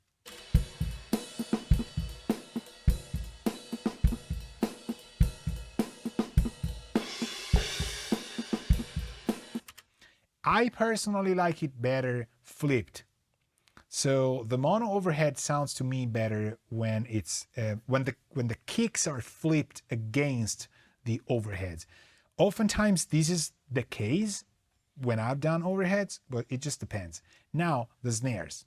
I personally like it better flipped. So the mono overhead sounds to me better when it's when the kicks are flipped against the overheads. Oftentimes this is the case when I've done overheads, but it just depends. Now the snares.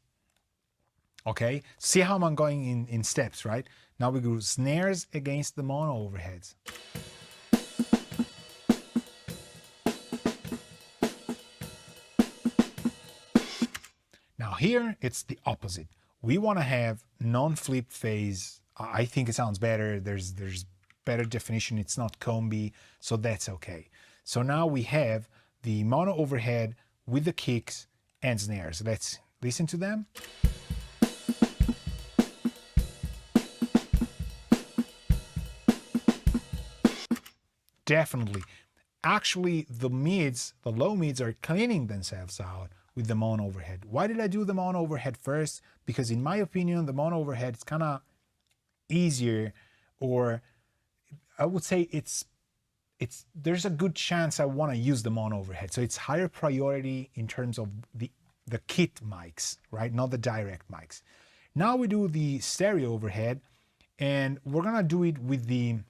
Okay, see how I'm going in steps, right? Now we go snares against the mono overheads. Now here, it's the opposite. We want to have non-flipped phase. I think it sounds better. There's better definition. It's not combi, so that's okay. So now we have the mono overhead with the kicks and snares. Let's listen to them. Definitely. Actually, the mids, the low mids are cleaning themselves out with the mono overhead. Why did I do the mono overhead first? Because in my opinion, the mono overhead is kind of easier, or I would say there's a good chance I want to use the mono overhead. So it's higher priority in terms of the kit mics, right? Not the direct mics. Now we do the stereo overhead, and we're gonna do it with the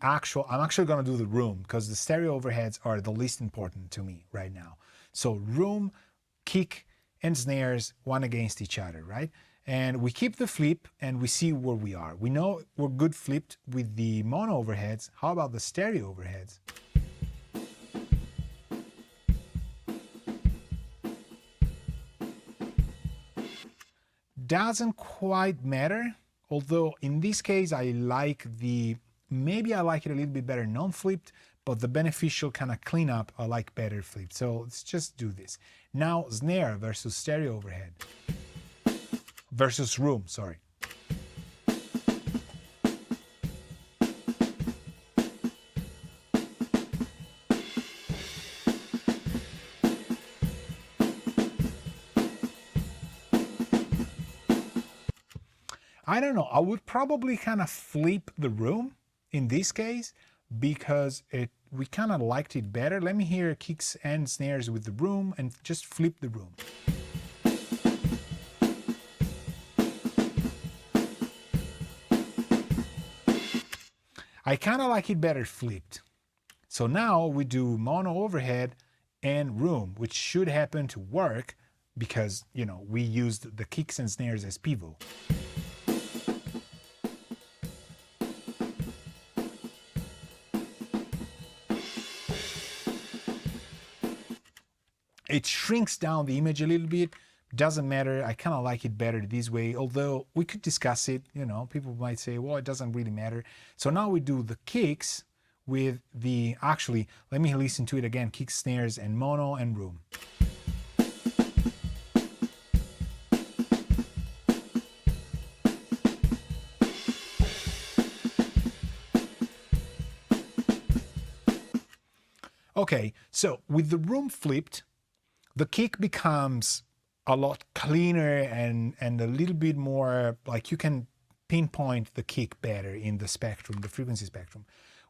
actual, I'm actually gonna do the room because the stereo overheads are the least important to me right now. So room, kick, and snares one against each other, right? And we keep the flip and we see where we are. We know we're good flipped with the mono overheads. How about the stereo overheads? Doesn't quite matter, although in this case I like maybe I like it a little bit better non-flipped, but the beneficial kind of cleanup I like better flipped. So let's just do this. Now snare versus stereo overhead. Versus room, sorry. I don't know, I would probably kind of flip the room in this case because we kind of liked it better. Let me hear kicks and snares with the room and just flip the room. I kind of like it better flipped. So now we do mono overhead and room, which should happen to work because, you know, we used the kicks and snares as pivot. It shrinks down the image a little bit. Doesn't matter. I kind of like it better this way, although we could discuss it. You know, people might say, well, it doesn't really matter. So now we do the kicks with the, actually, let me listen to it again. Kicks, snares, and mono and room. Okay, so with the room flipped, the kick becomes a lot cleaner and a little bit more, like you can pinpoint the kick better in the spectrum, the frequency spectrum.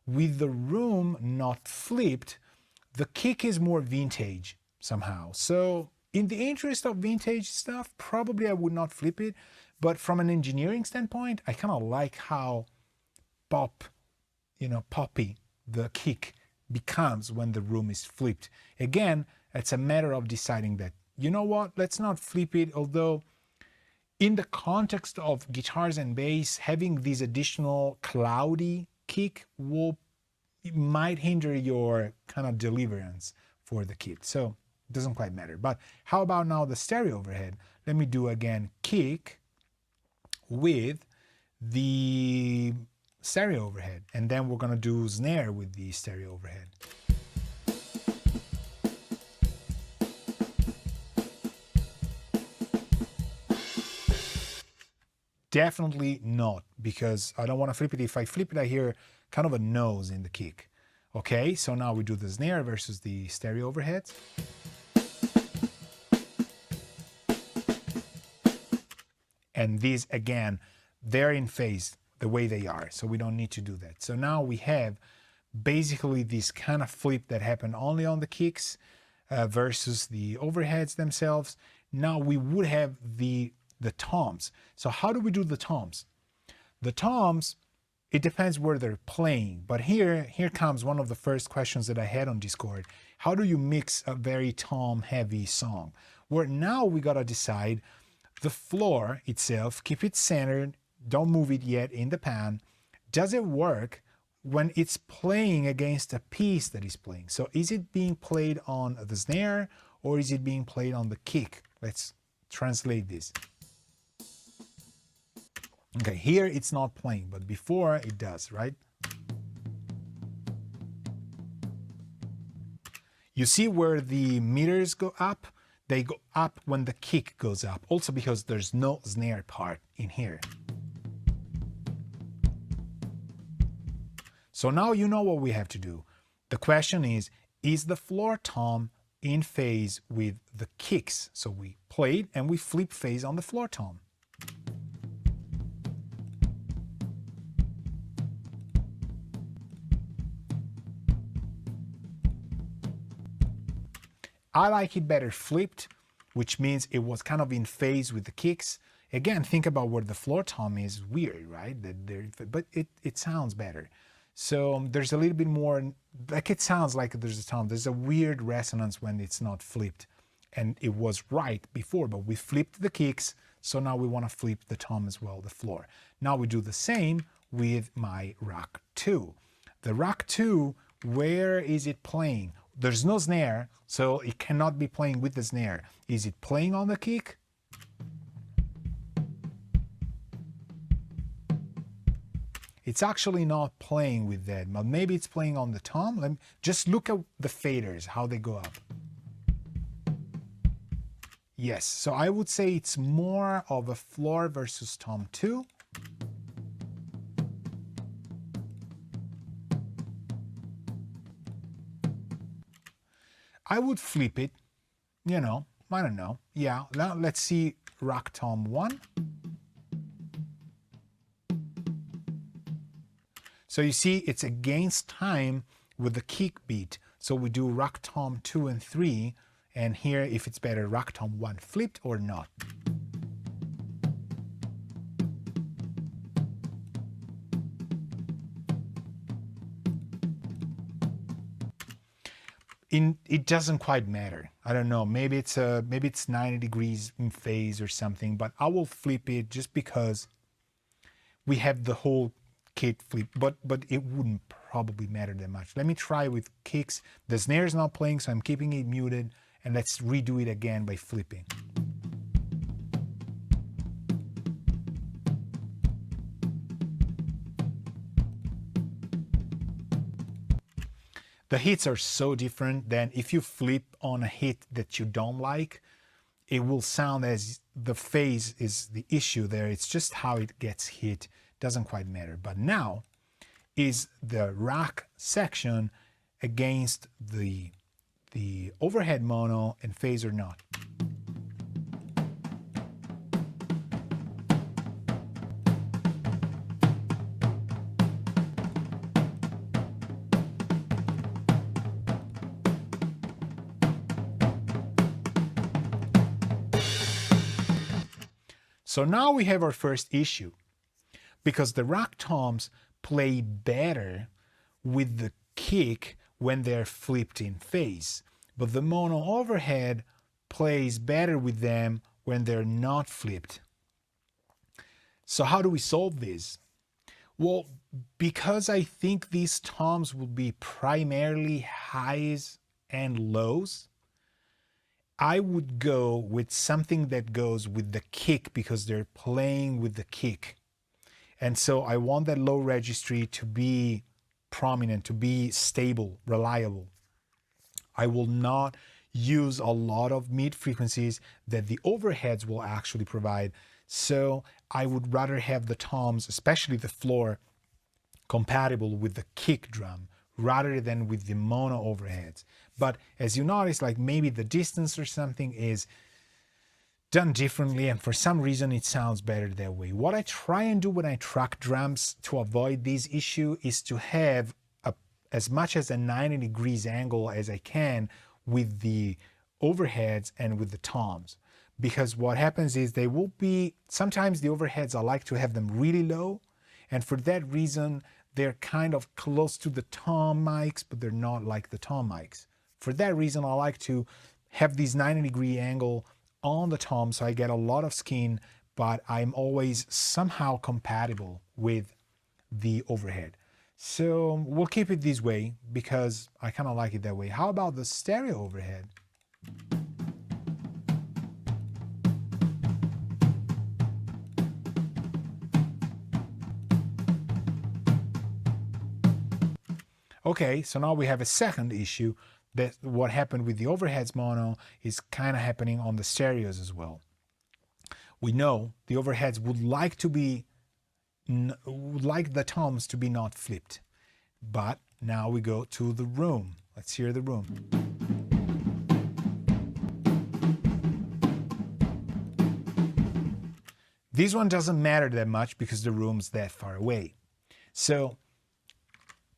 With the room not flipped, the kick is more vintage somehow. So in the interest of vintage stuff, probably I would not flip it. But from an engineering standpoint, I kind of like how poppy the kick becomes when the room is flipped. Again, it's a matter of deciding that, you know what, let's not flip it, although in the context of guitars and bass, having this additional cloudy kick might hinder your kind of deliverance for the kit. So it doesn't quite matter. But how about now the stereo overhead? Let me do again kick with the stereo overhead, and then we're gonna do snare with the stereo overhead. Definitely not, because I don't want to flip it. If I flip it, I hear kind of a nose in the kick. Okay, so now we do the snare versus the stereo overheads. And these, again, they're in phase the way they are, so we don't need to do that. So now we have basically this kind of flip that happened only on the kicks versus the overheads themselves. Now we would have the toms. So how do we do the toms? The toms, it depends where they're playing. But here comes one of the first questions that I had on Discord. How do you mix a very tom heavy song? Where now we gotta decide the floor itself, keep it centered, don't move it yet in the pan. Does it work when it's playing against a piece that is playing? So is it being played on the snare or is it being played on the kick? Let's translate this. Okay, here it's not playing, but before it does, right? You see where the meters go up? They go up when the kick goes up, also because there's no snare part in here. So now you know what we have to do. The question is the floor tom in phase with the kicks? So we played and we flip phase on the floor tom. I like it better flipped, which means it was kind of in phase with the kicks. Again, think about where the floor tom is weird, right? But it sounds better. So there's a little bit more, like it sounds like there's a tom. There's a weird resonance when it's not flipped. And it was right before, but we flipped the kicks. So now we want to flip the tom as well, the floor. Now we do the same with my rack 2. The rack 2, where is it playing? There's no snare, so it cannot be playing with the snare. Is it playing on the kick? It's actually not playing with that, but maybe it's playing on the tom. Just look at the faders, how they go up. Yes, so I would say it's more of a floor versus tom 2. I would flip it, you know, I don't know. Yeah, now let's see rack tom 1. So you see it's against time with the kick beat. So we do rack tom 2 and 3, and here if it's better rack tom 1 flipped or not. It doesn't quite matter. I don't know. Maybe it's 90 degrees in phase or something, but I will flip it just because we have the whole kit flip, but it wouldn't probably matter that much. Let me try with kicks. The snare is not playing, so I'm keeping it muted, and let's redo it again by flipping. The hits are so different that if you flip on a hit that you don't like, it will sound as the phase is the issue there. It's just how it gets hit. Doesn't quite matter. But now is the rack section against the overhead mono in phase or not. So now we have our first issue, because the rack toms play better with the kick when they're flipped in phase, but the mono overhead plays better with them when they're not flipped. So how do we solve this? Well, because I think these toms will be primarily highs and lows, I would go with something that goes with the kick because they're playing with the kick. And so I want that low registry to be prominent, to be stable, reliable. I will not use a lot of mid frequencies that the overheads will actually provide. So I would rather have the toms, especially the floor, compatible with the kick drum rather than with the mono overheads. But as you notice, like maybe the distance or something is done differently, and for some reason it sounds better that way. What I try and do when I track drums to avoid this issue is to have as much as a 90 degrees angle as I can with the overheads and with the toms. Because what happens is they will be, sometimes the overheads I like to have them really low, and for that reason they're kind of close to the tom mics, but they're not like the tom mics. For that reason I like to have these 90-degree angle on the tom so I get a lot of skin, but I'm always somehow compatible with the overhead. So we'll keep it this way because I kind of like it that way. How about the stereo overhead? Okay, so now we have a second issue, that what happened with the overheads mono is kind of happening on the stereos as well. We know the overheads would like the toms to be not flipped. But now we go to the room. Let's hear the room. This one doesn't matter that much because the room's that far away. So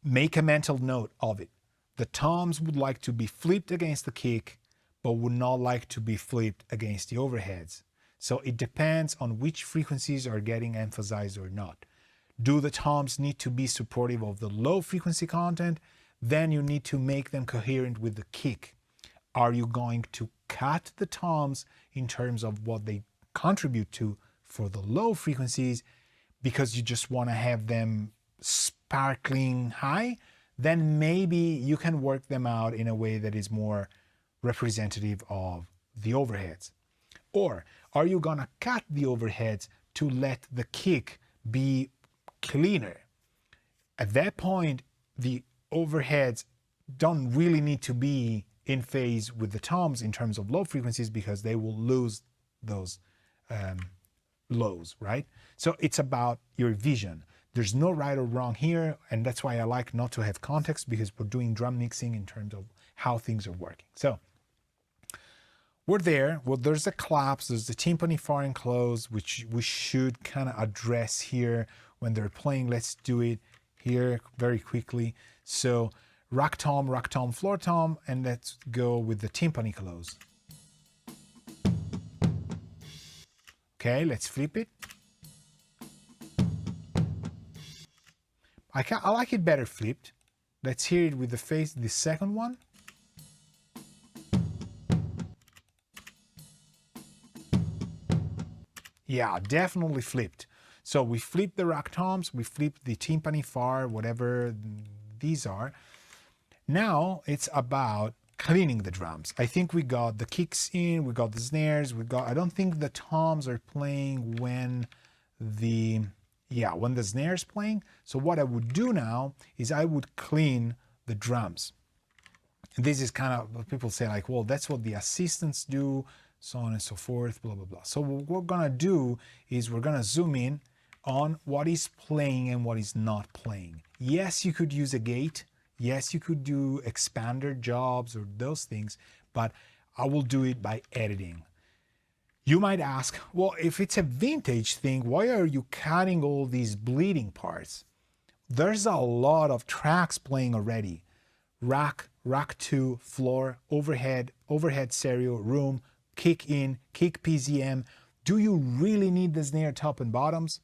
make a mental note of it. The toms would like to be flipped against the kick, but would not like to be flipped against the overheads. So it depends on which frequencies are getting emphasized or not. Do the toms need to be supportive of the low frequency content? Then you need to make them coherent with the kick. Are you going to cut the toms in terms of what they contribute to for the low frequencies because you just want to have them sparkling high? Then maybe you can work them out in a way that is more representative of the overheads. Or are you gonna cut the overheads to let the kick be cleaner? At that point, the overheads don't really need to be in phase with the toms in terms of low frequencies because they will lose those lows, right? So it's about your vision. There's no right or wrong here, and that's why I like not to have context, because we're doing drum mixing in terms of how things are working. So we're there. Well, there's the claps, there's the timpani far and close, which we should kind of address here when they're playing. Let's do it here very quickly. So rock tom, floor tom, and let's go with the timpani close. Okay, let's flip it. I like it better flipped. Let's hear it with the second one. Yeah, definitely flipped. So we flip the rock toms, we flip the timpani far, whatever these are. Now it's about cleaning the drums. I think we got the kicks in, we got the snares, I don't think the toms are playing when the snare's playing. So what I would do now is I would clean the drums. And this is kind of what people say, like, well, that's what the assistants do, so on and so forth, blah, blah, blah. So what we're gonna do is we're gonna zoom in on what is playing and what is not playing. Yes, you could use a gate. Yes, you could do expander jobs or those things, but I will do it by editing. You might ask, well, if it's a vintage thing, why are you cutting all these bleeding parts? There's a lot of tracks playing already. Rack 2, floor, overhead stereo, room, kick in, kick PZM. Do you really need the snare top and bottoms?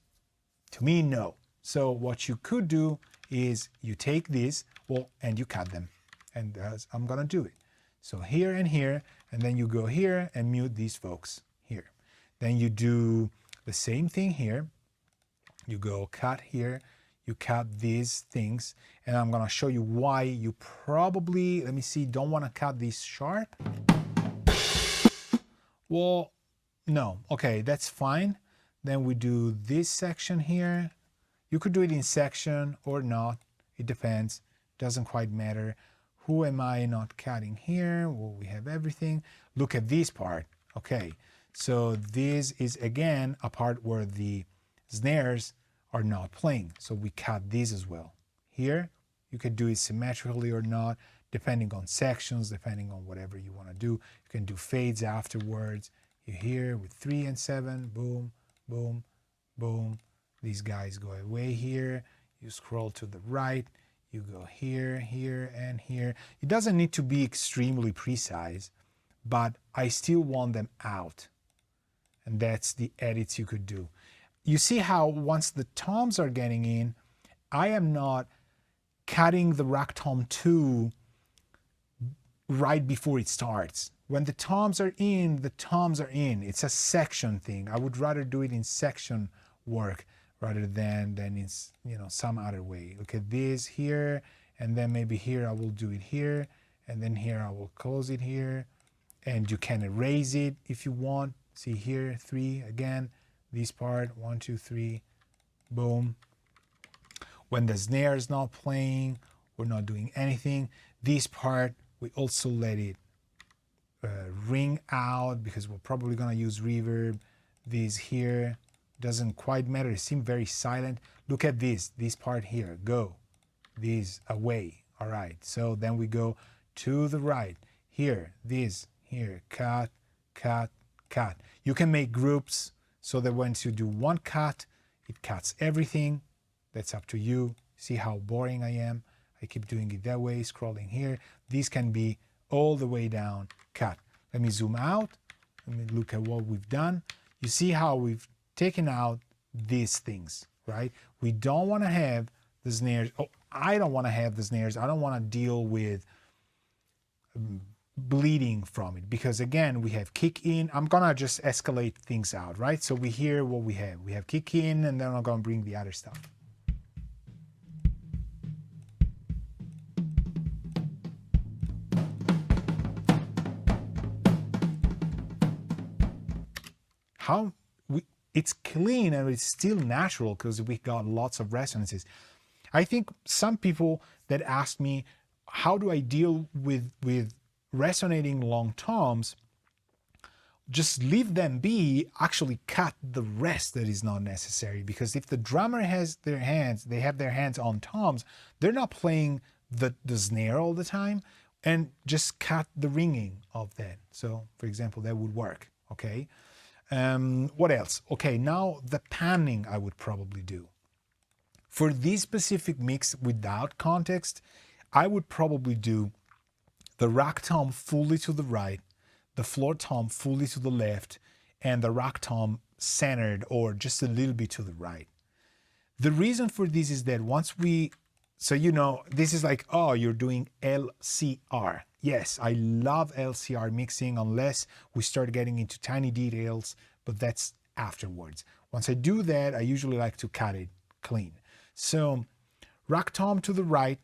To me, no. So what you could do is you take these, and you cut them. And I'm gonna do it. So here and here, and then you go here and mute these folks here. Then you do the same thing here. You go cut here, you cut these things, and I'm gonna show you why you probably, let me see, don't wanna cut these sharp. Well, no, okay, that's fine. Then we do this section here. You could do it in section or not, it depends, doesn't quite matter. Who am I not cutting here? Well, we have everything. Look at this part, okay. So this is again a part where the snares are not playing. So we cut this as well. Here, you can do it symmetrically or not, depending on sections, depending on whatever you want to do. You can do fades afterwards. You hear with 3 and 7, boom, boom, boom. These guys go away here. You scroll to the right. You go here, here, and here. It doesn't need to be extremely precise, but I still want them out. And that's the edits you could do. You see how once the toms are getting in, I am not cutting the rack tom 2 right before it starts. When the toms are in, the toms are in. It's a section thing. I would rather do it in section work rather than in, you know, some other way. Look at this here, and then maybe here I will do it here, and then here I will close it here, and you can erase it if you want. See here, 3 again, this part, 1, 2, 3, boom. When the snare is not playing, we're not doing anything. This part, we also let it ring out because we're probably gonna use reverb. This here doesn't quite matter. It seems very silent. Look at this part here, go. This away, all right. So then we go to the right. Here, this, here, cut, cut, cut. You can make groups so that once you do one cut, it cuts everything. That's up to you. See how boring I am? I keep doing it that way, scrolling here. These can be all the way down, cut. Let me zoom out. Let me look at what we've done. You see how we've taken out these things, right? We don't want to have the snares. Oh, I don't want to have the snares. I don't want to deal with bleeding from it because again, we have kick in. I'm going to just escalate things out, right? So we hear what we have. We have kick in and then I'm going to bring the other stuff. It's clean and it's still natural because we got lots of resonances. I think some people that ask me, how do I deal with resonating long toms? Just leave them be, actually cut the rest that is not necessary. Because if the drummer has their hands, they have their hands on toms, they're not playing the snare all the time, and just cut the ringing of that. So for example, that would work, okay? What else? Okay, now the panning I would probably do. For this specific mix without context, I would probably do the rack tom fully to the right, the floor tom fully to the left, and the rack tom centered or just a little bit to the right. The reason for this is that once we, so you know, this is like, oh, you're doing LCR. Yes, I love LCR mixing unless we start getting into tiny details, but that's afterwards. Once I do that, I usually like to cut it clean. So rack tom to the right,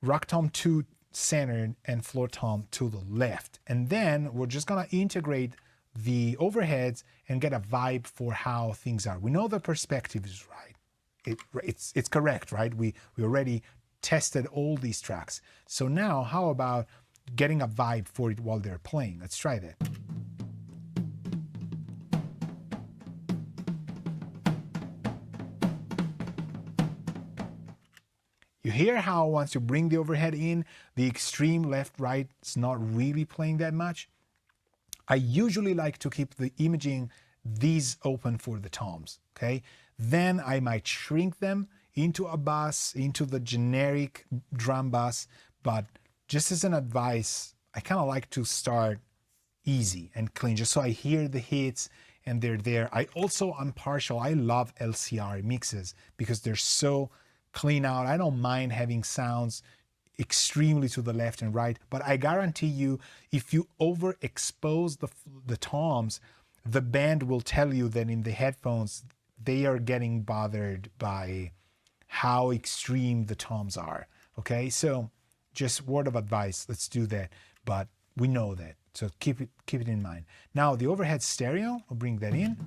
rack tom 2 centered, and floor tom to the left. And then we're just gonna integrate the overheads and get a vibe for how things are. We know the perspective is right. It's correct, right? We already tested all these tracks. So now how about getting a vibe for it while they're playing? Let's try that. You hear how once you bring the overhead in, the extreme left-right is not really playing that much? I usually like to keep the imaging these open for the toms, okay? Then I might shrink them into a bus, into the generic drum bus, but just as an advice, I kind of like to start easy and clean, just so I hear the hits and they're there. I also am partial. I love LCR mixes because they're so clean out. I don't mind having sounds extremely to the left and right, but I guarantee you, if you overexpose the toms, the band will tell you that in the headphones, they are getting bothered by how extreme the toms are, okay? So just word of advice, let's do that, but we know that, so keep it in mind. Now the overhead stereo, I'll bring that in.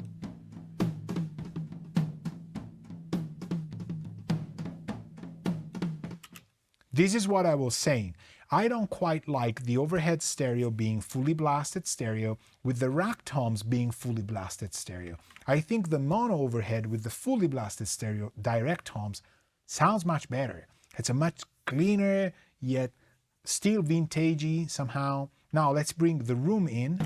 this is what I was saying. I don't quite like the overhead stereo being fully blasted stereo with the rack toms being fully blasted stereo. I think the mono overhead with the fully blasted stereo direct toms sounds much better. It's a much cleaner yet still vintagey somehow. Now let's bring the room in.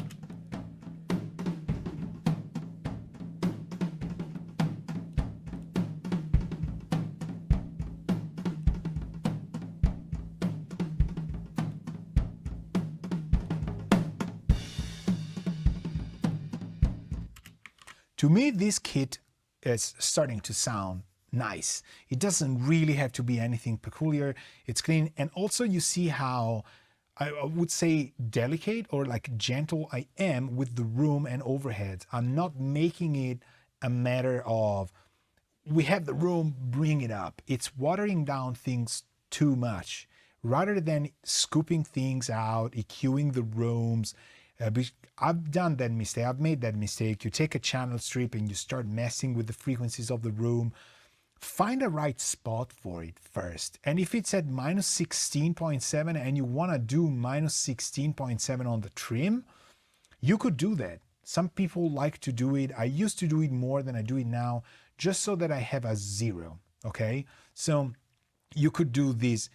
To me, this kit is starting to sound nice. It doesn't really have to be anything peculiar. It's clean. And also you see how I would say delicate or like gentle I am with the room and overheads. I'm not making it a matter of we have the room, bring it up. It's watering down things too much rather than scooping things out, EQing the rooms. I've done that mistake. I've made that mistake. You take a channel strip and you start messing with the frequencies of the room. Find a right spot for it first. And if it's at minus 16.7 and you want to do minus 16.7 on the trim, you could do that. Some people like to do it. I used to do it more than I do it now, just so that I have a zero. Okay, so you could do this.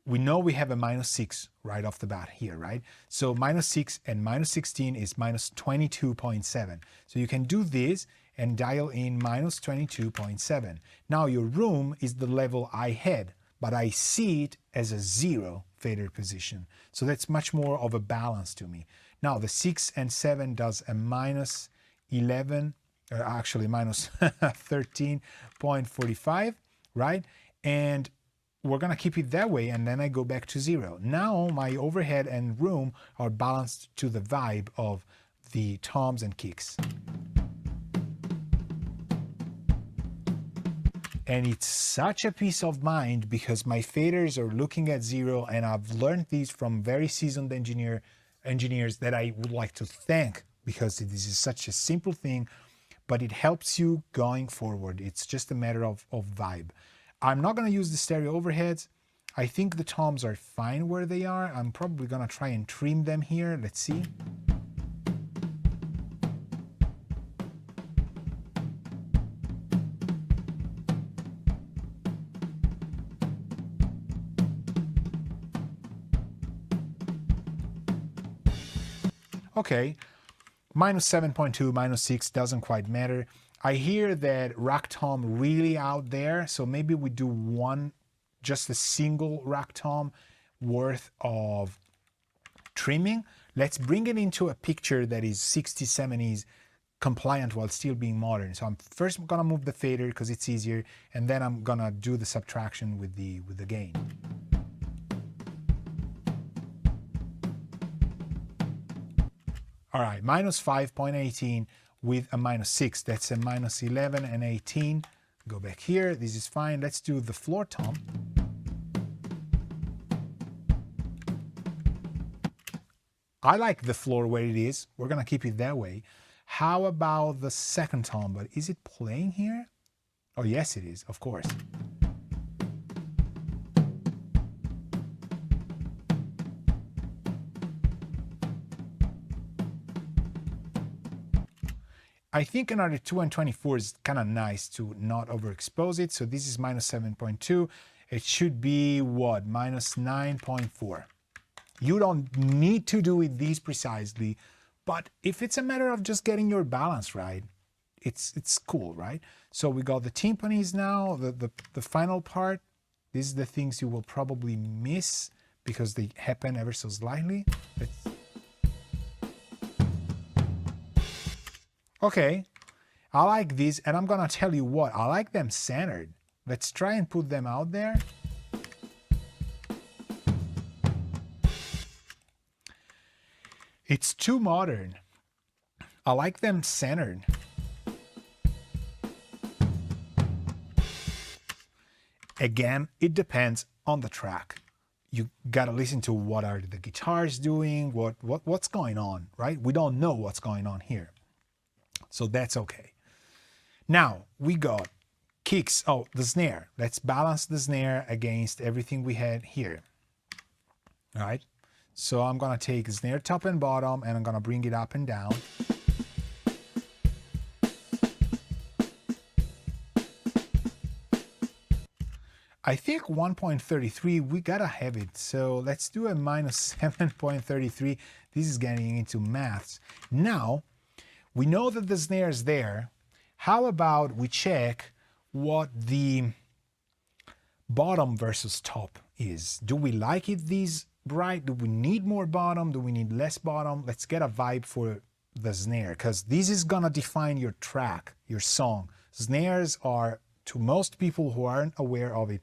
We know we have a minus 6 right off the bat here, right? So minus 6 and minus 16 is minus 22.7. So you can do this and dial in minus 22.7. Now your room is the level I had, but I see it as a 0 fader position. So that's much more of a balance to me. Now the 6 and 7 does a minus 11, or actually minus 13.45, right? And we're gonna keep it that way, and then I go back to 0. Now my overhead and room are balanced to the vibe of the toms and kicks. And it's such a peace of mind because my faders are looking at 0, and I've learned these from very seasoned engineers that I would like to thank, because this is such a simple thing, but it helps you going forward. It's just a matter of vibe. I'm not going to use the stereo overheads. I think the toms are fine where they are. I'm probably going to try and trim them here. Let's see. Okay, minus 7.2, minus 6 doesn't quite matter. I hear that rack tom really out there, so maybe we do one, just a single rack tom worth of trimming. Let's bring it into a picture that is 60s, 70s compliant while still being modern. So I'm first gonna move the fader because it's easier, and then I'm gonna do the subtraction with the gain. All right, minus 5.18 with a minus 6. That's a minus 11 and 18. Go back here. This is fine. Let's do the floor tom. I like the floor where it is. We're going to keep it that way. How about the second tom? But is it playing here? Oh, yes, it is, of course. I think another 2 and 24 is kind of nice to not overexpose it. So this is minus 7.2. It should be what? Minus 9.4. You don't need to do it this precisely, but if it's a matter of just getting your balance right, it's cool, right? So we got the timpanis now, the final part. These are the things you will probably miss because they happen ever so slightly. Okay, I like these, and I'm gonna tell you what, I like them centered. Let's try and put them out there. It's too modern. I like them centered. Again, it depends on the track. You gotta listen to what are the guitars doing, what's going on, right? We don't know what's going on here. So that's okay. Now we got Kicks, oh, the snare. Let's balance the snare against everything we had here. All right. So I'm gonna take snare top and bottom and I'm gonna bring it up and down. I think 1.33, we gotta have it. So let's do a minus 7.33. This is getting into maths. Now, we know that the snare is there. How about we check what the bottom versus top is? Do we like it this bright? Do we need more bottom? Do we need less bottom? Let's get a vibe for the snare, because this is gonna define your track, your song. Snares are, to most people who aren't aware of it,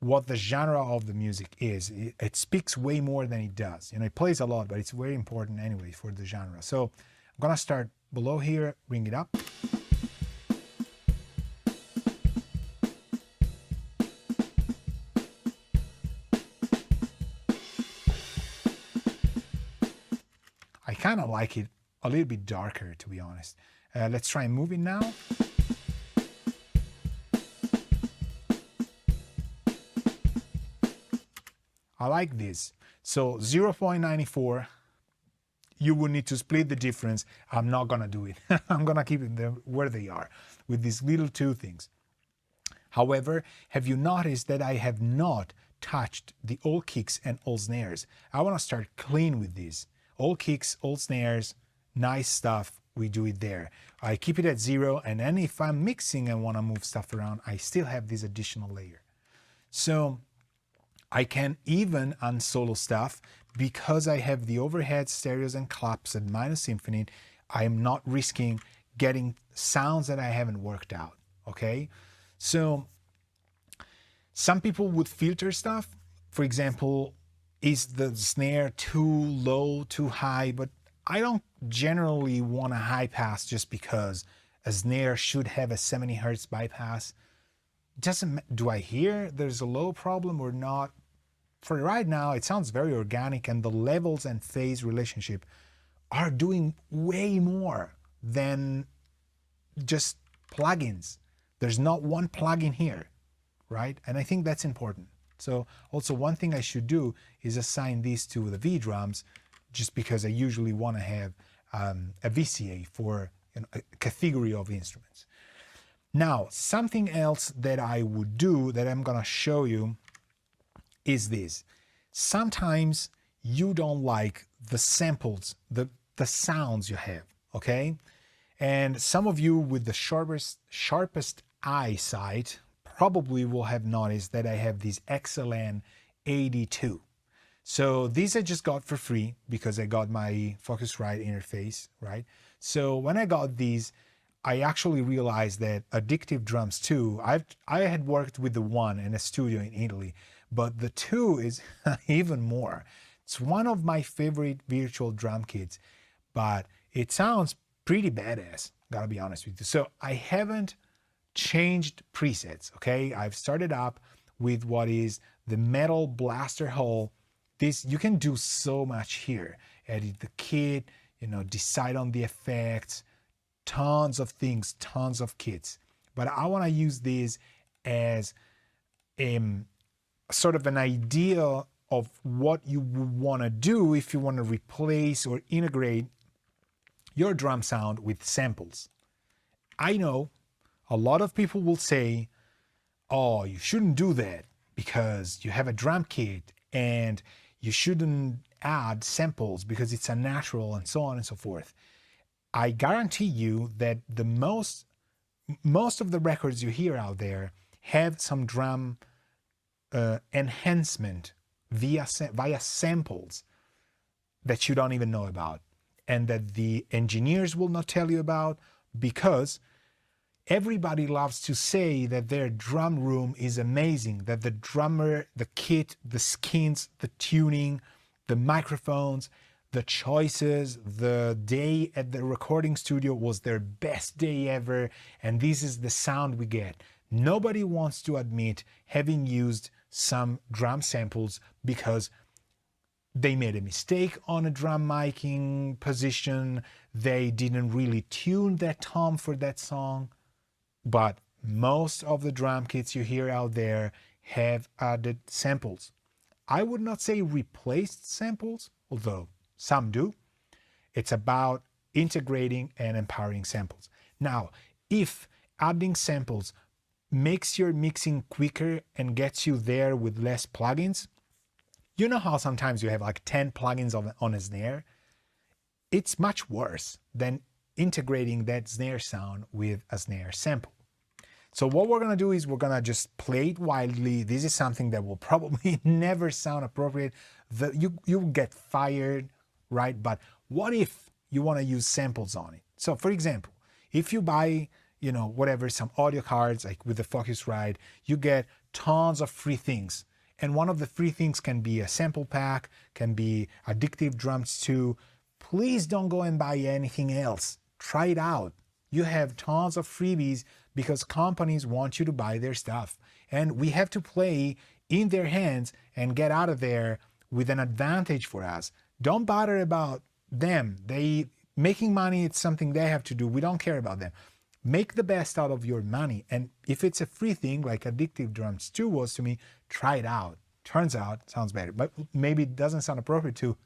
what the genre of the music is. It speaks way more than it does. It plays a lot, but it's very important anyway for the genre. So I'm gonna start below here, bring it up. I kind of like it a little bit darker, to be honest. Let's try and move it now. I like this. So 0.94, you will need to split the difference. I'm not gonna do it. I'm gonna keep it there where they are with these little two things. However, have you noticed that I have not touched the all kicks and all snares? I wanna start clean with this. All kicks, all snares, nice stuff, we do it there. I keep it at 0, and then if I'm mixing and wanna move stuff around, I still have this additional layer. So I can even unsolo stuff because I have the overhead stereos and claps at minus infinite. I am not risking getting sounds that I haven't worked out, okay? So some people would filter stuff. For example, is the snare too low, too high? But I don't generally want a high pass just because a snare should have a 70 hertz bypass. Do I hear there's a low problem or not? For right now, it sounds very organic, and the levels and phase relationship are doing way more than just plugins. There's not one plugin here, right? And I think that's important. So also one thing I should do is assign these to the V drums, just because I usually want to have a VCA for a category of instruments. Now, something else that I would do that I'm gonna show you is this. Sometimes you don't like the samples, the sounds you have, okay? And some of you with the sharpest eyesight probably will have noticed that I have these XLN 82. So these I just got for free because I got my Focusrite interface, right? So when I got these, I actually realized that Addictive Drums 2, I had worked with the 1 in a studio in Italy, but the 2 is even more. It's one of my favorite virtual drum kits, but it sounds pretty badass, gotta be honest with you. So I haven't changed presets, okay? I've started up with what is the metal blaster hole. This, you can do so much here. Edit the kit, decide on the effects, tons of things, tons of kits. But I wanna use this as sort of an idea of what you would want to do if you want to replace or integrate your drum sound with samples. I know a lot of people will say, oh, you shouldn't do that because you have a drum kit and you shouldn't add samples because it's unnatural and so on and so forth. I guarantee you that the most of the records you hear out there have some drum enhancement via samples that you don't even know about, and that the engineers will not tell you about, because everybody loves to say that their drum room is amazing, that the drummer, the kit, the skins, the tuning, the microphones, the choices, the day at the recording studio was their best day ever, and this is the sound we get. Nobody wants to admit having used some drum samples because they made a mistake on a drum miking position, they didn't really tune that tom for that song, but Most of the drum kits you hear out there have added samples. I would not say replaced samples, although some do. It's about integrating and empowering samples. Now, if adding samples makes your mixing quicker and gets you there with less plugins, you know how sometimes you have like 10 plugins on a snare? It's much worse than integrating that snare sound with a snare sample. So what we're gonna do is we're gonna just play it wildly. This is something that will probably never sound appropriate. You'll get fired, right? But what if you wanna use samples on it? So for example, if you buy, whatever, some audio cards, like with the Focusrite, you get tons of free things. And one of the free things can be a sample pack, can be Addictive Drums 2. Please don't go and buy anything else. Try it out. You have tons of freebies because companies want you to buy their stuff. And we have to play in their hands and get out of there with an advantage for us. Don't bother about them. Making money, it's something they have to do. We don't care about them. Make the best out of your money. And if it's a free thing, like Addictive Drums 2 was to me, try it out. Turns out, sounds better. But maybe it doesn't sound appropriate to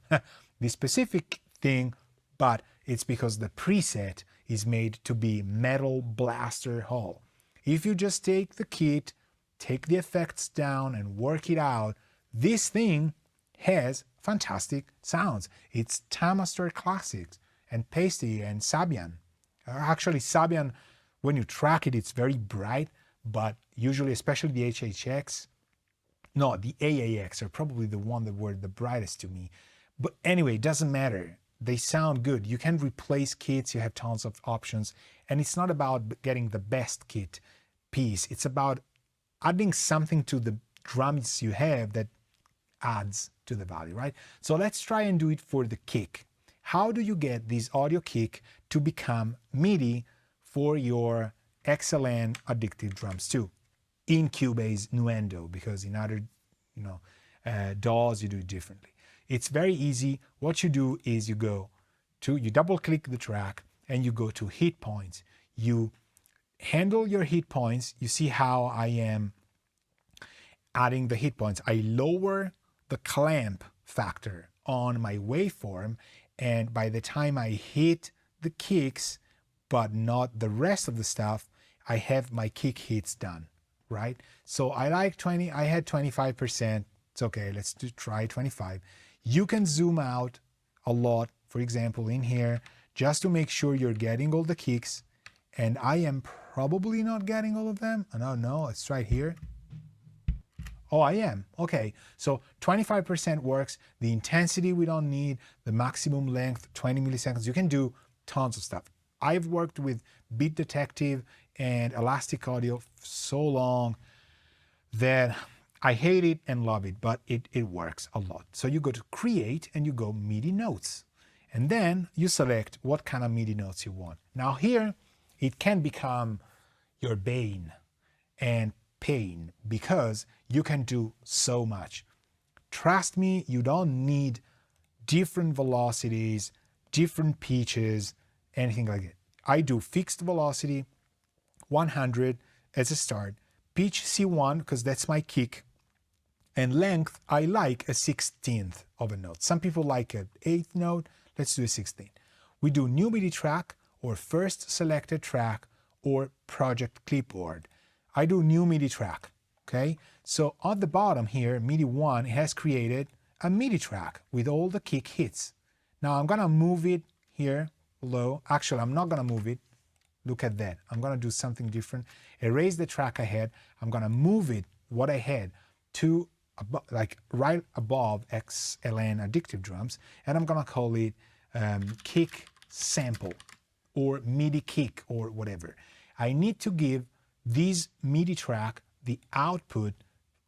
the specific thing, but it's because the preset is made to be Metal Blaster Hall. If you just take the kit, take the effects down and work it out, this thing has fantastic sounds. It's Tamaster Classics and Pasty and Sabian. Actually, Sabian, when you track it, it's very bright, but usually, especially the HHX, no, the AAX are probably the one that were the brightest to me. But anyway, it doesn't matter. They sound good. You can replace kits. You have tons of options. And it's not about getting the best kit piece. It's about adding something to the drums you have that adds to the value, right? So let's try and do it for the kick. How do you get this audio kick to become MIDI for your XLN Addictive Drums 2 in Cubase Nuendo? Because in other, DAWs, you do it differently. It's very easy. What you do is you double click the track and you go to hit points. You handle your hit points. You see how I am adding the hit points. I lower the clamp factor on my waveform, and by the time I hit the kicks, but not the rest of the stuff, I have my kick hits done, right? So I like 20, I had 25%. It's okay, let's try 25. You can zoom out a lot, for example, in here, just to make sure you're getting all the kicks. And I am probably not getting all of them. No, it's right here. Oh, I am. Okay, so 25% works. The intensity we don't need, the maximum length, 20 milliseconds. You can do tons of stuff. I've worked with Beat Detective and Elastic Audio so long that I hate it and love it, but it works a lot. So you go to Create and you go MIDI Notes. And then you select what kind of MIDI notes you want. Now here, it can become your bane and pain because you can do so much. Trust me, you don't need different velocities, different pitches, anything like it. I do fixed velocity, 100 as a start, pitch C1 because that's my kick, and length I like a 16th of a note. Some people like an 8th note, let's do a 16th. We do new MIDI track or first selected track or project clipboard. I do new MIDI track, okay? So on the bottom here, MIDI 1 has created a MIDI track with all the kick hits. Now I'm gonna move it here below. Actually, I'm not gonna move it. Look at that. I'm gonna do something different. Erase the track I had. I'm gonna move it, what I had, to like right above XLN Addictive Drums, and I'm gonna call it kick sample or MIDI kick or whatever. I need to give this MIDI track the output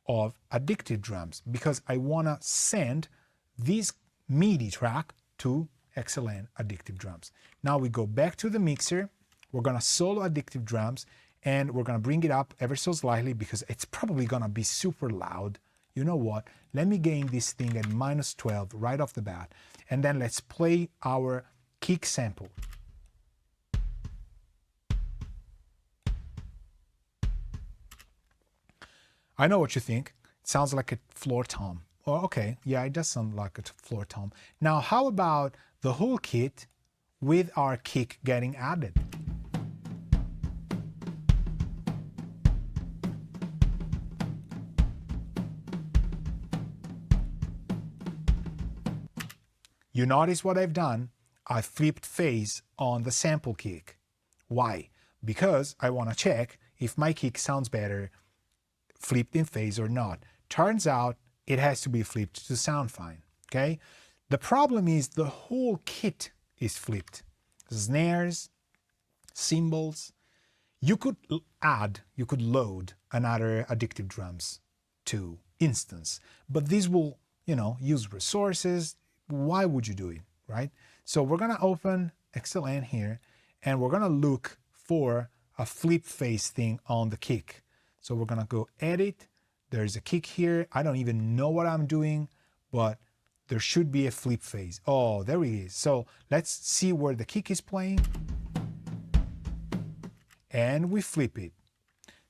of Addictive Drums because I wanna send this MIDI track to XLN Addictive Drums. Now we go back to the mixer. We're gonna solo Addictive Drums and we're gonna bring it up ever so slightly because it's probably gonna be super loud. You know what? Let me gain this thing at -12 right off the bat. And then let's play our kick sample. I know what you think. It sounds like a floor tom. Oh, okay. Yeah, it does sound like a floor tom. Now, how about the whole kit with our kick getting added? You notice what I've done? I flipped phase on the sample kick. Why? Because I want to check if my kick sounds better flipped in phase or not. Turns out it has to be flipped to sound fine. Okay? The problem is the whole kit is flipped. Snares, cymbals. You could load another addictive drums to instance, but this will, use resources. Why would you do it, right? So we're gonna open XLN here, and we're gonna look for a flip phase thing on the kick. So we're gonna go edit. There's a kick here. I don't even know what I'm doing, but there should be a flip phase. Oh, there it is. So let's see where the kick is playing. And we flip it.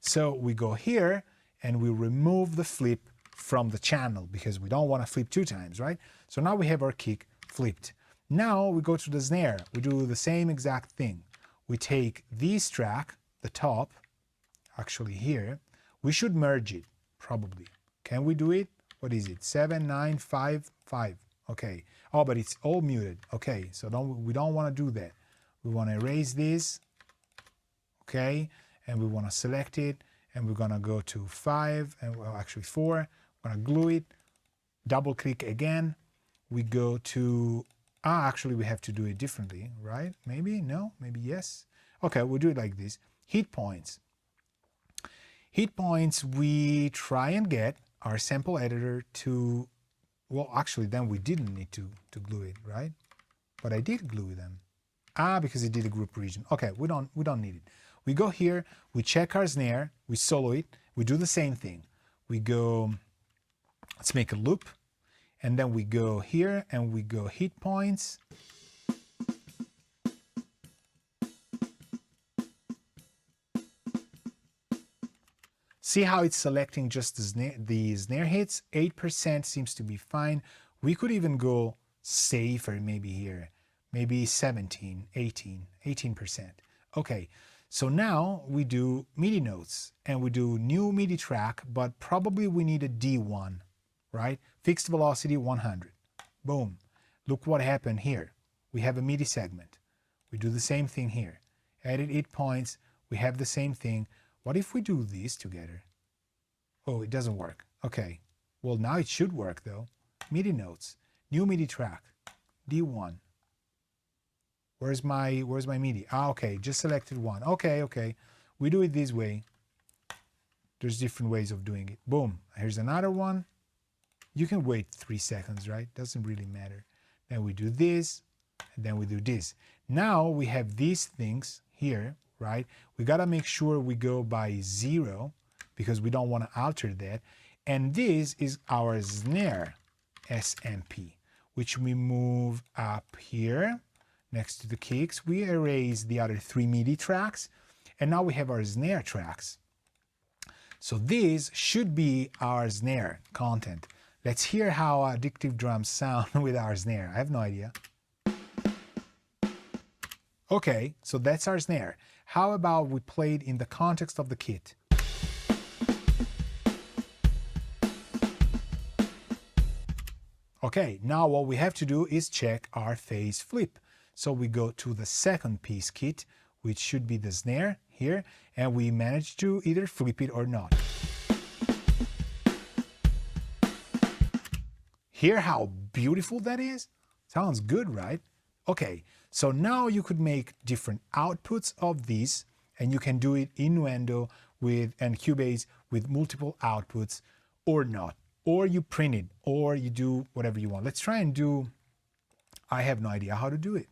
So we go here and we remove the flip from the channel because we don't want to flip 2 times, right? So now we have our kick flipped. Now we go to the snare. We do the same exact thing. We take this track, the top, actually here. We should merge it, probably. Can we do it? What is it? 7, 9, 5, 5. Okay. Oh, but it's all muted. Okay, so we don't want to do that. We want to erase this. Okay, and we want to select it, and we're going to go to 5, and well, actually 4. We're going to glue it, double click again. We go to, actually we have to do it differently, right? Maybe, no, maybe yes. Okay, we'll do it like this. Hit points. Hit points, we try and get our sample editor to, well, actually then we didn't need to glue it, right? But I did glue them. Because it did a group region. Okay, we don't need it. We go here, we check our snare, we solo it, we do the same thing. We go, let's make a loop, and then we go here and we go hit points. See how it's selecting just the snare hits? 8% seems to be fine. We could even go safer maybe here. Maybe 17, 18, 18%. Okay, so now we do MIDI notes and we do new MIDI track, but probably we need a D1, right? Fixed velocity 100. Boom. Look what happened here. We have a MIDI segment. We do the same thing here. Edit 8 points. We have the same thing. What if we do these together? Oh, it doesn't work. Okay. Well, now it should work though. MIDI notes. New MIDI track. D1. Where's my MIDI? Okay, just selected one. Okay. We do it this way. There's different ways of doing it. Boom. Here's another one. You can wait 3 seconds, right? Doesn't really matter. Then we do this, and then we do this. Now we have these things here, right? We gotta make sure we go by 0 because we don't want to alter that. And this is our snare SMP, which we move up here. Next to the kicks, we erase the other 3 MIDI tracks, and now we have our snare tracks. So this should be our snare content. Let's hear how addictive drums sound with our snare. I have no idea. Okay, so that's our snare. How about we play it in the context of the kit? Okay, now what we have to do is check our phase flip. So we go to the second piece kit, which should be the snare here, and we manage to either flip it or not. Hear how beautiful that is? Sounds good, right? Okay, so now you could make different outputs of these, and you can do it innuendo and Cubase with multiple outputs or not. Or you print it, or you do whatever you want. Let's try and do, I have no idea how to do it.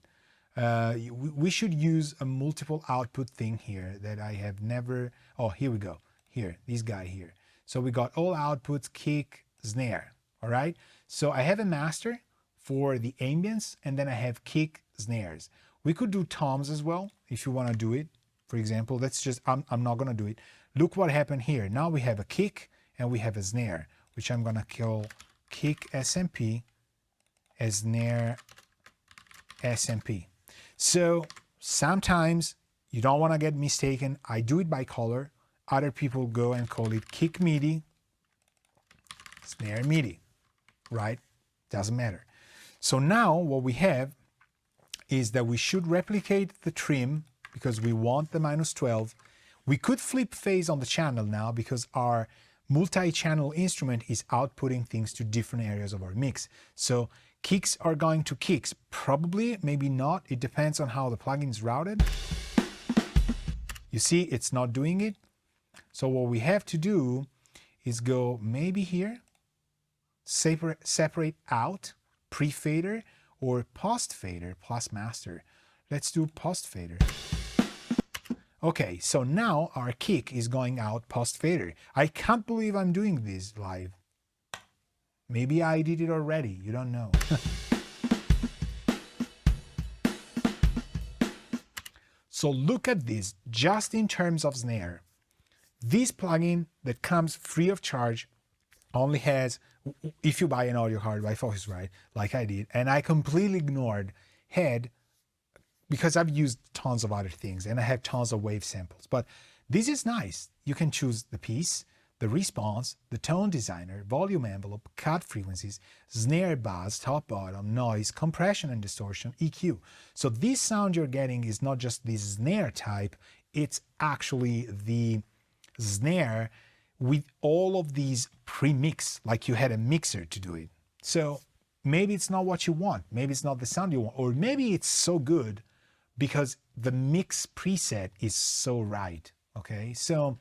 We should use a multiple output thing here that I have never, oh, here we go. Here, this guy here. So we got all outputs, kick, snare, all right? So I have a master for the ambience, and then I have kick, snares. We could do toms as well, if you want to do it. For example, let's just, I'm not going to do it. Look what happened here. Now we have a kick, and we have a snare, which I'm gonna call kick SMP, a snare SMP. So sometimes you don't want to get mistaken. I do it by color. Other people go and call it kick MIDI, snare MIDI, right? Doesn't matter. So now what we have is that we should replicate the trim because we want the -12. We could flip phase on the channel now because our multi-channel instrument is outputting things to different areas of our mix. So kicks are going to kicks. Probably, maybe not. It depends on how the plugin is routed. You see, it's not doing it. So what we have to do is go maybe here, separate out, pre-fader or post-fader plus master. Let's do post-fader. Okay, so now our kick is going out post-fader. I can't believe I'm doing this live. Maybe I did it already, you don't know. So look at this, just in terms of snare. This plugin that comes free of charge only has, if you buy an audio card by Focusrite, like I did, and I completely ignored head because I've used tons of other things and I have tons of wave samples. But this is nice. You can choose the piece, the response, the tone designer, volume envelope, cut frequencies, snare, buzz, top, bottom, noise, compression and distortion, EQ. So this sound you're getting is not just the snare type, it's actually the snare with all of these pre-mix, like you had a mixer to do it. So maybe it's not what you want, maybe it's not the sound you want, or maybe it's so good because the mix preset is so right, okay? So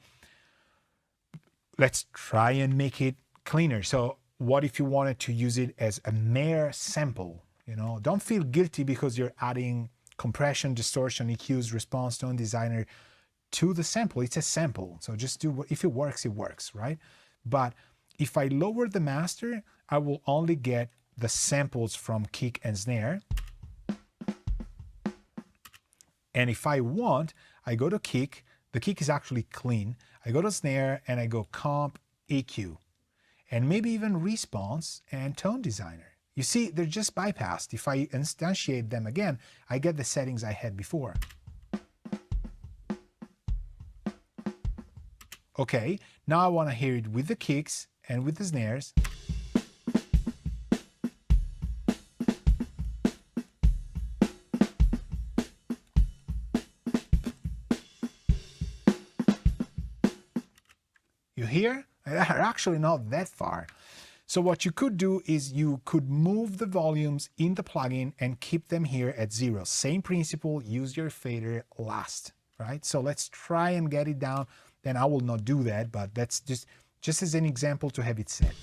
let's try and make it cleaner. So what if you wanted to use it as a mere sample? You know, don't feel guilty because you're adding compression, distortion, EQs, response, tone designer to the sample. It's a sample. So just do what, if it works, right? But if I lower the master, I will only get the samples from kick and snare. And if I want, I go to kick. The kick is actually clean. I go to snare and I go comp, EQ, and maybe even response and tone designer. You see, they're just bypassed. If I instantiate them again, I get the settings I had before. Okay, now I want to hear it with the kicks and with the snares. You hear? They're actually not that far. So what you could do is you could move the volumes in the plugin and keep them here at 0. Same principle, use your fader last, right? So let's try and get it down. Then I will not do that, but that's just as an example to have it set.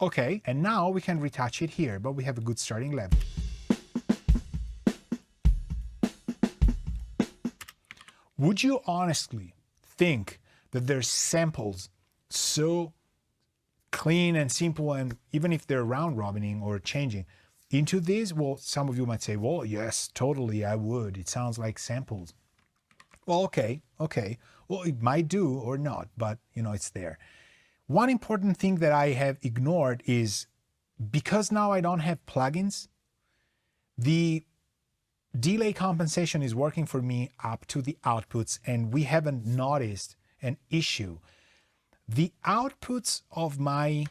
Okay, and now we can retouch it here, but we have a good starting level. Would you honestly think that there's samples so clean and simple, and even if they're round robining or changing into this? Well, some of you might say, well, yes, totally, I would. It sounds like samples. Well, okay. Well, it might do or not, but you know, it's there. One important thing that I have ignored is because now I don't have plugins, the delay compensation is working for me up to the outputs, and we haven't noticed an issue. The outputs of my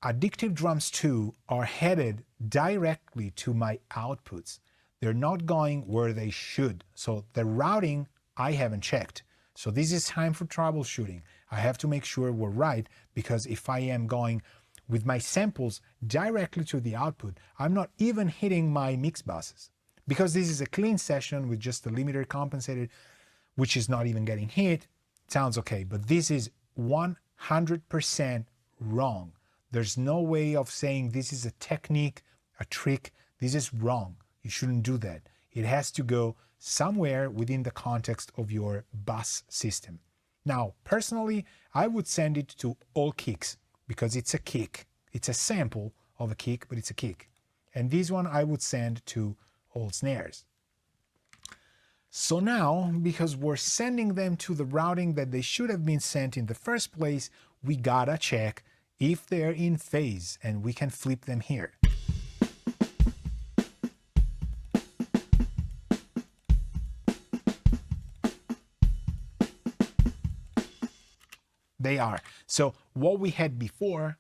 Addictive Drums 2 are headed directly to my outputs. They're not going where they should. So the routing I haven't checked. So this is time for troubleshooting. I have to make sure we're right, because if I am going with my samples directly to the output, I'm not even hitting my mix buses. Because this is a clean session with just the limiter compensated, which is not even getting hit, it sounds okay. But this is 100% wrong. There's no way of saying this is a technique, a trick. This is wrong. You shouldn't do that. It has to go somewhere within the context of your bus system. Now, personally, I would send it to all kicks because it's a kick. It's a sample of a kick, but it's a kick. And this one I would send to all snares. So now, because we're sending them to the routing that they should have been sent in the first place, we gotta check if they're in phase, and we can flip them here. They are. So what we had before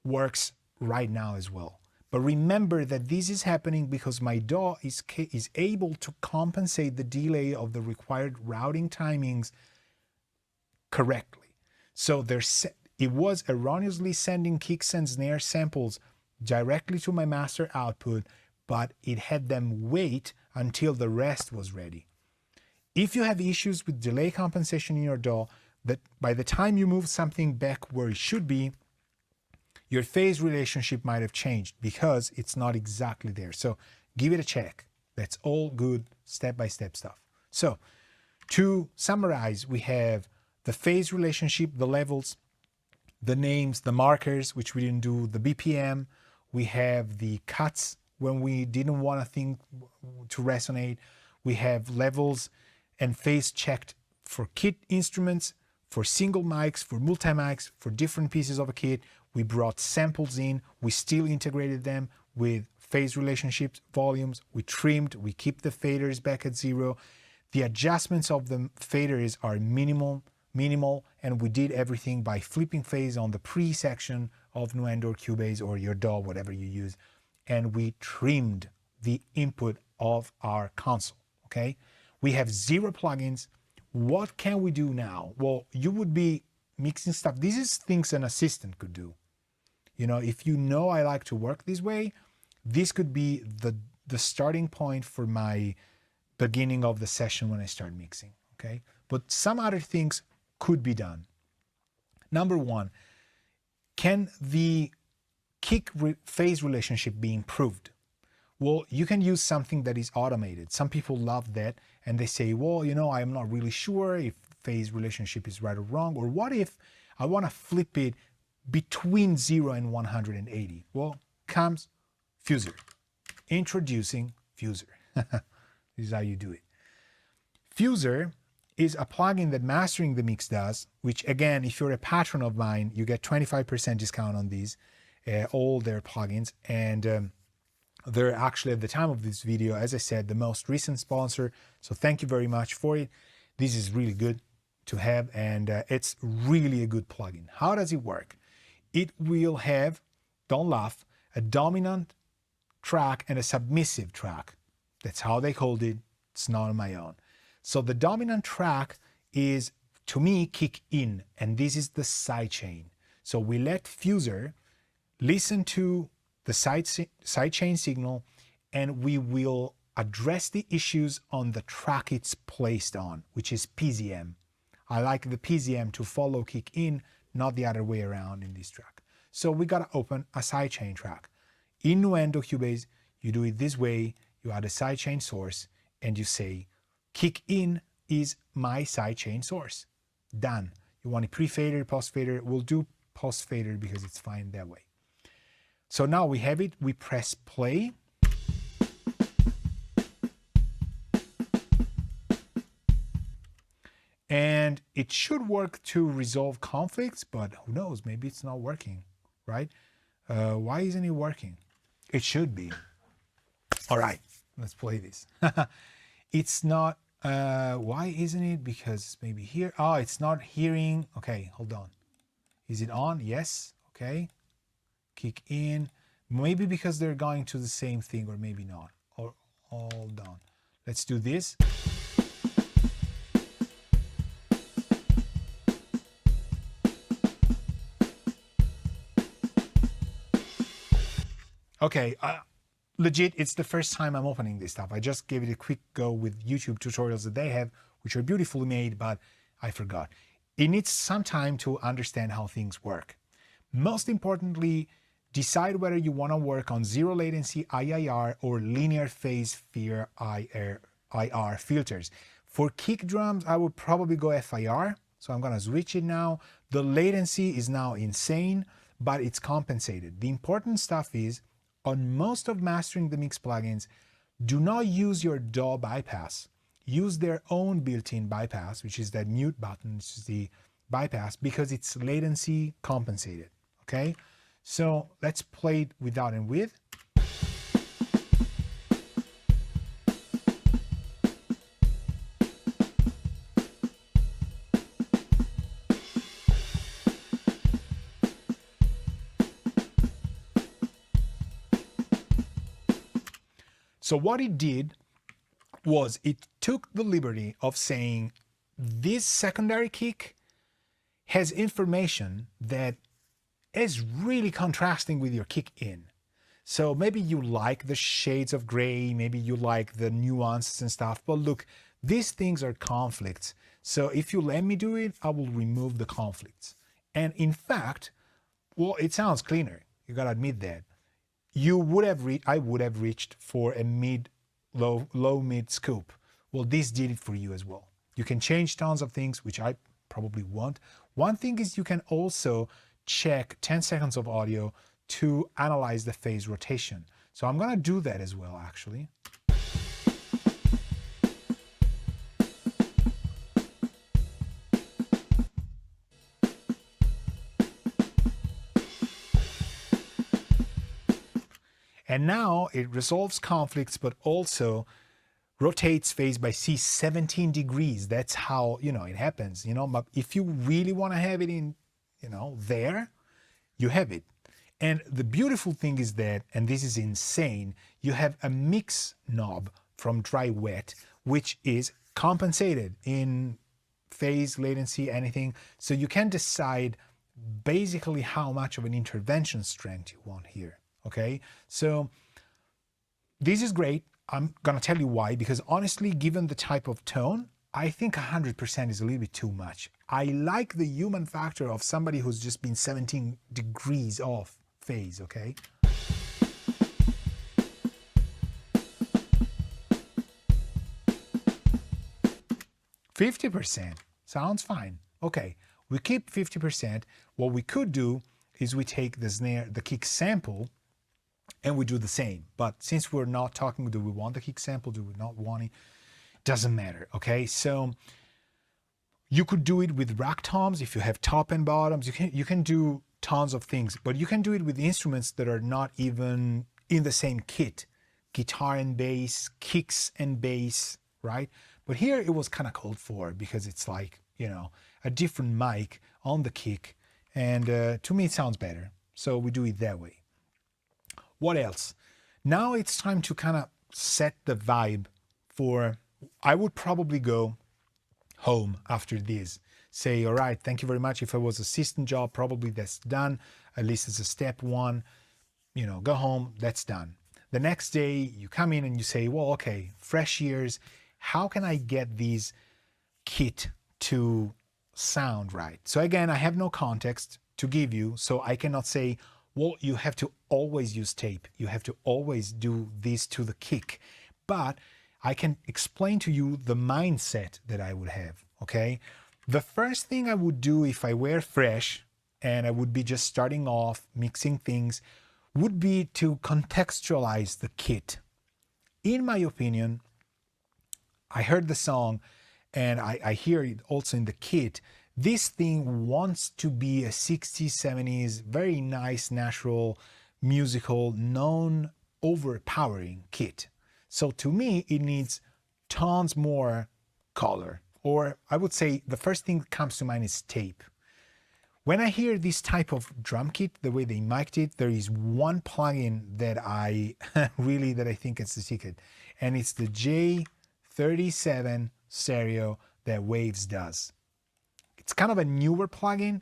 works right now as well. But remember that this is happening because my DAW is able to compensate the delay of the required routing timings correctly. So it was erroneously sending kicks and snare samples directly to my master output, but it had them wait until the rest was ready. If you have issues with delay compensation in your DAW, that by the time you move something back where it should be, your phase relationship might have changed because it's not exactly there. So give it a check. That's all good step-by-step stuff. So to summarize, we have the phase relationship, the levels, the names, the markers, which we didn't do, the BPM. We have the cuts when we didn't want a thing to resonate. We have levels and phase checked for kit instruments, for single mics, for multi-mics, for different pieces of a kit. We brought samples in, we still integrated them with phase relationships, volumes, we trimmed, we keep the faders back at 0. The adjustments of the faders are minimal, and we did everything by flipping phase on the pre-section of Nuendo or Cubase or your DAW, whatever you use, and we trimmed the input of our console, okay? We have 0 plugins. What can we do now? Well, you would be mixing stuff. This is things an assistant could do. You know, if you know I like to work this way, this could be the starting point for my beginning of the session when I start mixing, okay? But some other things could be done. Number one, can the kick phase relationship be improved? Well, you can use something that is automated. Some people love that, and they say, well, you know, I'm not really sure if phase relationship is right or wrong, or what if I want to flip it between 0 and 180? Well, comes Fuser. Introducing Fuser. This is how you do it. Fuser is a plugin that Mastering the Mix does, which again, if you're a patron of mine, you get 25% discount on these, all their plugins. And they're actually, at the time of this video, as I said, the most recent sponsor. So thank you very much for it. This is really good to have, and it's really a good plugin. How does it work? It will have, don't laugh, a dominant track and a submissive track. That's how they called it. It's not on my own. So the dominant track is, to me, kick in, and this is the sidechain. So we let Fuser listen to the sidechain signal, and we will address the issues on the track it's placed on, which is PZM. I like the PZM to follow kick in, not the other way around in this track. So we gotta open a sidechain track. In Nuendo Cubase, you do it this way. You add a sidechain source, and you say, kick in is my sidechain source. Done. You want a pre-fader, post-fader? We'll do post-fader because it's fine that way. So now we have it. We press play. And it should work to resolve conflicts, but who knows? Maybe it's not working, right? Why isn't it working? It should be. All right, let's play this. It's not, why isn't it? Because maybe here, oh, it's not hearing. Okay, hold on. Is it on? Yes, okay. Kick in. Maybe because they're going to the same thing, or maybe not. Or hold on. Let's do this. Okay, legit, it's the first time I'm opening this stuff. I just gave it a quick go with YouTube tutorials that they have, which are beautifully made, but I forgot. It needs some time to understand how things work. Most importantly, decide whether you want to work on zero latency IIR or linear phase IR filters. For kick drums, I would probably go FIR, So I'm gonna switch it now. The latency is now insane, but it's compensated. The important stuff is, on most of Mastering the Mix plugins, do not use your DAW bypass. Use their own built-in bypass, which is that mute button, which is the bypass, because it's latency compensated, okay? So let's play it without and with. So what it did was it took the liberty of saying this secondary kick has information that is really contrasting with your kick in. So maybe you like the shades of gray, maybe you like the nuances and stuff, but look, these things are conflicts. So if you let me do it, I will remove the conflicts. And in fact, well, it sounds cleaner. You gotta admit that. I would have reached for a low mid scoop. Well, this did it for you as well. You can change tons of things, which I probably won't. One thing is you can also check 10 seconds of audio to analyze the phase rotation. So I'm gonna do that as well, actually. And now it resolves conflicts, but also rotates phase by C 17 degrees. That's how, it happens, but if you really want to have it in, there, you have it. And the beautiful thing is that, and this is insane, you have a mix knob from dry wet, which is compensated in phase, latency, anything. So you can decide basically how much of an intervention strength you want here. Okay, so this is great. I'm gonna tell you why, because honestly, given the type of tone, I think 100% is a little bit too much. I like the human factor of somebody who's just been 17 degrees off phase, okay? %50 sounds fine. Okay, we keep 50%. What we could do is we take the snare, the kick sample, and we do the same. But since we're not talking, do we want the kick sample? Do we not want it? Doesn't matter, okay? So you could do it with rack toms if you have top and bottoms. You can do tons of things, but you can do it with instruments that are not even in the same kit. Guitar and bass, kicks and bass, right? But here it was kind of called for because it's like, a different mic on the kick. And to me, it sounds better. So we do it that way. What else? Now it's time to kind of set the vibe for, I would probably go home after this. Say, all right, thank you very much. If it was a system job, probably that's done. At least it's a step one. Go home, that's done. The next day you come in and you say, well, okay, fresh ears. How can I get these kit to sound right? So again, I have no context to give you, so I cannot say, well, you have to always use tape. You have to always do this to the kick. But I can explain to you the mindset that I would have, okay? The first thing I would do if I were fresh and I would be just starting off mixing things would be to contextualize the kit. In my opinion, I heard the song and I hear it also in the kit. This thing wants to be a 60s, 70s, very nice, natural, musical, non-overpowering kit. So to me, it needs tons more color. Or I would say the first thing that comes to mind is tape. When I hear this type of drum kit, the way they mic'd it, there is one plugin that I think it's the secret. And it's the J37 stereo that Waves does. It's kind of a newer plugin.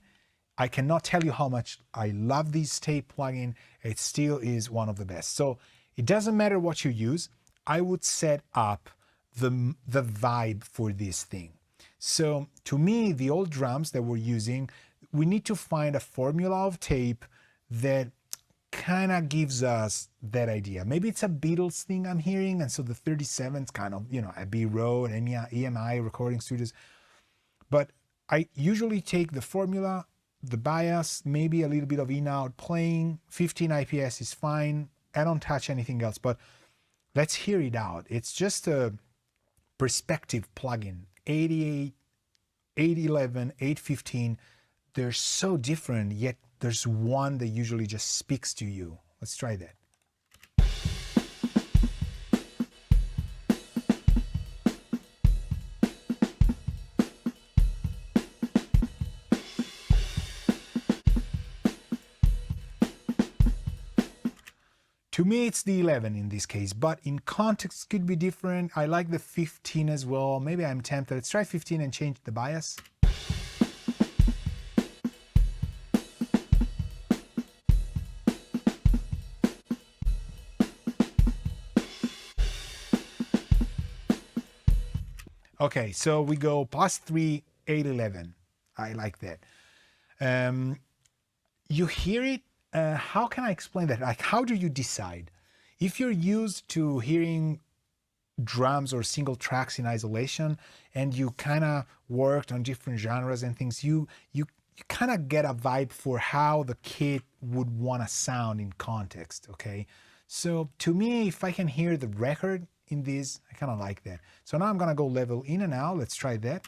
I cannot tell you how much I love this tape plugin. It still is one of the best. So it doesn't matter what you use. I would set up the vibe for this thing. So to me, the old drums that we're using, we need to find a formula of tape that kind of gives us that idea. Maybe it's a Beatles thing I'm hearing, and so the 37's kind of, Abbey Road, EMI recording studios. But I usually take the formula, the bias, maybe a little bit of in-out playing. 15 IPS is fine. I don't touch anything else, but let's hear it out. It's just a perspective plugin. 88, 811, 815, they're so different, yet there's one that usually just speaks to you. Let's try that. To me, it's the 11 in this case, but in context could be different. I like the 15 as well. Maybe I'm tempted. Let's try 15 and change the bias. Okay, so we go +3, 811. I like that. You hear it. How can I explain that? Like, how do you decide? If you're used to hearing drums or single tracks in isolation and you kind of worked on different genres and things, you kind of get a vibe for how the kit would want to sound in context, okay? So to me, if I can hear the record in this, I kind of like that. So now I'm going to go level in and out. Let's try that.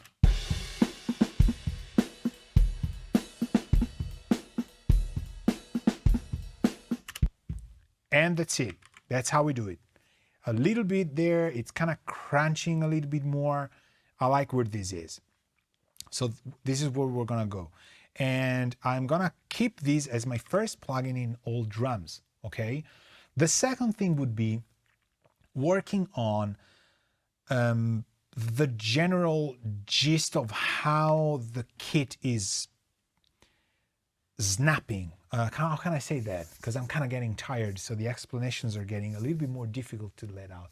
And that's it. That's how we do it. A little bit there. It's kind of crunching a little bit more. I like where this is. So this is where we're going to go. And I'm going to keep this as my first plugin in all drums. Okay. The second thing would be working on the general gist of how the kit is snapping. How can I say that? Because I'm kind of getting tired, so the explanations are getting a little bit more difficult to let out.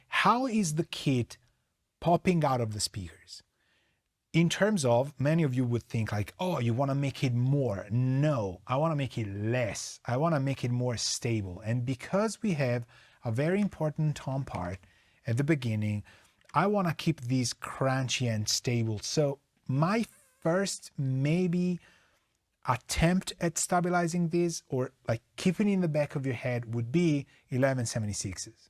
How is the kit popping out of the speakers? In terms of, many of you would think like, oh, you want to make it more. No, I want to make it less. I want to make it more stable. And because we have a very important tom part at the beginning, I want to keep these crunchy and stable. So my first maybe attempt at stabilizing this, or like keeping in the back of your head, would be 1176s.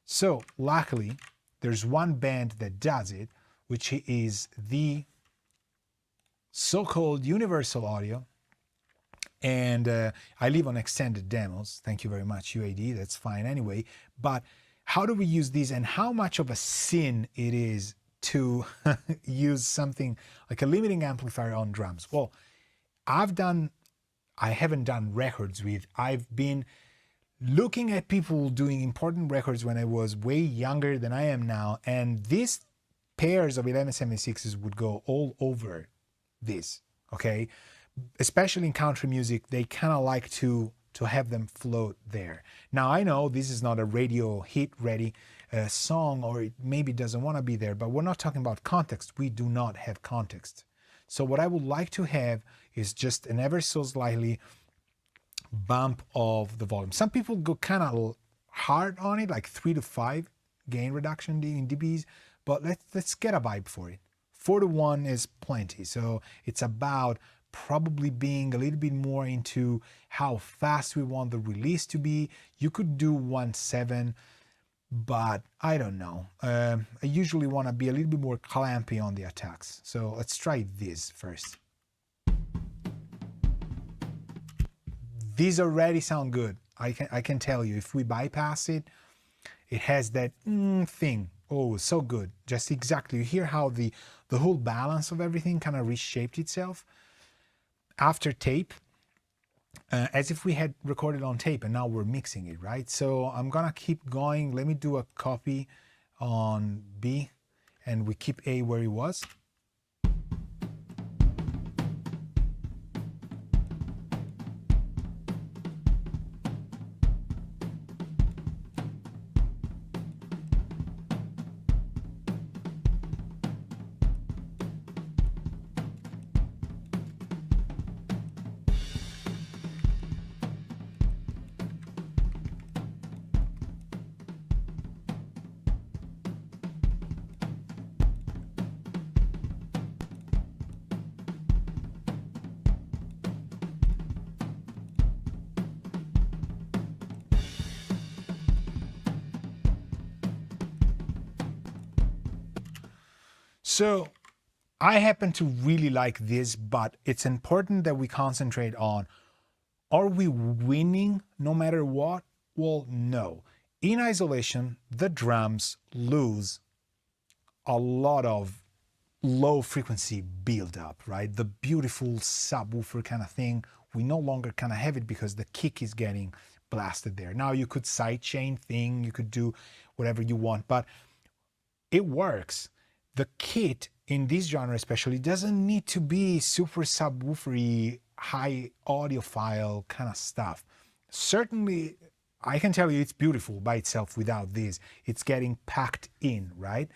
So luckily there's one band that does it, which is the so-called Universal Audio. And I live on extended demos. Thank you very much, UAD. That's fine anyway. But how do we use these, and how much of a sin it is to use something like a limiting amplifier on drums? Well, I haven't done records with, I've been looking at people doing important records when I was way younger than I am now, and these pairs of 1176s would go all over this, okay? Especially in country music, they kind of like to have them float there. Now, I know this is not a radio hit ready song, or it maybe doesn't want to be there, but we're not talking about context. We do not have context. So what I would like to have is just an ever so slightly bump of the volume. Some people go kind of hard on it, like 3 to 5 gain reduction in dBs, but let's get a vibe for it. 4 to 1 is plenty. So it's about probably being a little bit more into how fast we want the release to be. You could do 1.7, but I don't know. I usually want to be a little bit more clampy on the attacks. So let's try this first. These already sound good. I can tell you, if we bypass it, it has that thing. Oh, so good. Just exactly. You hear how the whole balance of everything kind of reshaped itself after tape, as if we had recorded on tape and now we're mixing it, right? So I'm gonna keep going. Let me do a copy on B and we keep A where it was. So I happen to really like this, but it's important that we concentrate on, are we winning no matter what? Well, no. In isolation, the drums lose a lot of low frequency build up, right? The beautiful subwoofer kind of thing. We no longer kind of have it because the kick is getting blasted there. Now you could sidechain thing, you could do whatever you want, but it works. The kit in this genre especially doesn't need to be super subwoofery, high audiophile kind of stuff. Certainly, I can tell you it's beautiful by itself without this. It's getting packed in, right?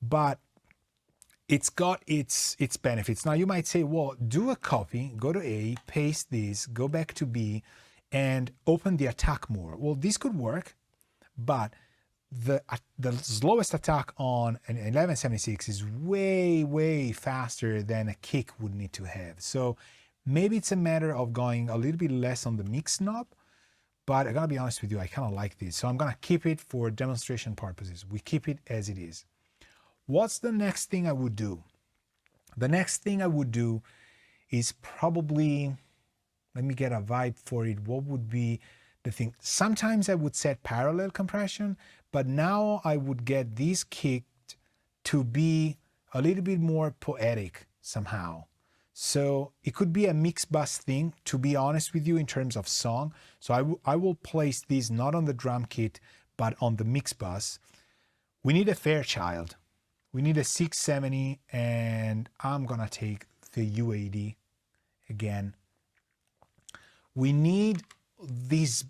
But it's got its benefits. Now you might say, well, do a copy, go to A, paste this, go back to B, and open the attack more. Well, this could work, but the slowest attack on an 1176 is way faster than a kick would need to have. So maybe it's a matter of going a little bit less on the mix knob, but I gotta be honest with you, I kind of like this. So I'm gonna keep it for demonstration purposes. We keep it as it is. What's the next thing I would do? The next thing I would do is probably, let me get a vibe for it. What would be the thing? Sometimes I would set parallel compression, but now I would get this kicked to be a little bit more poetic somehow. So it could be a mix bus thing, to be honest with you, in terms of song. So I will place this not on the drum kit, but on the mix bus. We need a Fairchild. We need a 670, and I'm gonna take the U80 again. We need this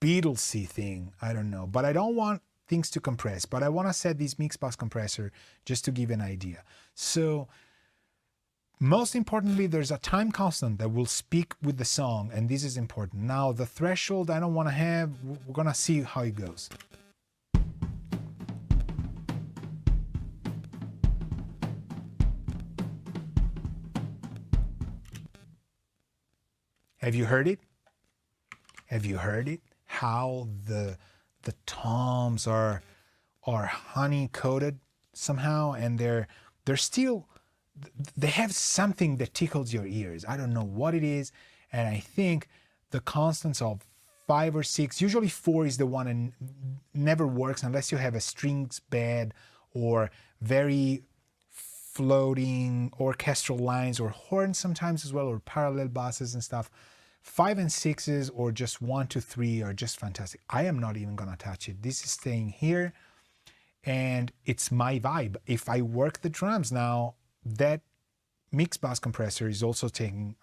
Beatlesy thing, I don't know, but I don't want things to compress, but I want to set this mix bus compressor just to give an idea. So most importantly, there's a time constant that will speak with the song, and this is important. Now the threshold I don't want to have, we're gonna see how it goes. Have you heard it? Have you heard it? How the toms are honey coated somehow, and they're still, they have something that tickles your ears. I don't know what it is, and I think the constants of 5 or 6, usually 4 is the one, and never works unless you have a strings bed or very floating orchestral lines, or horns sometimes as well, or parallel basses and stuff. 5 and 6s, or just 1 to 3, are just fantastic. I am not even gonna touch it. This is staying here, and it's my vibe. If I work the drums now, that mix bus compressor is also taking,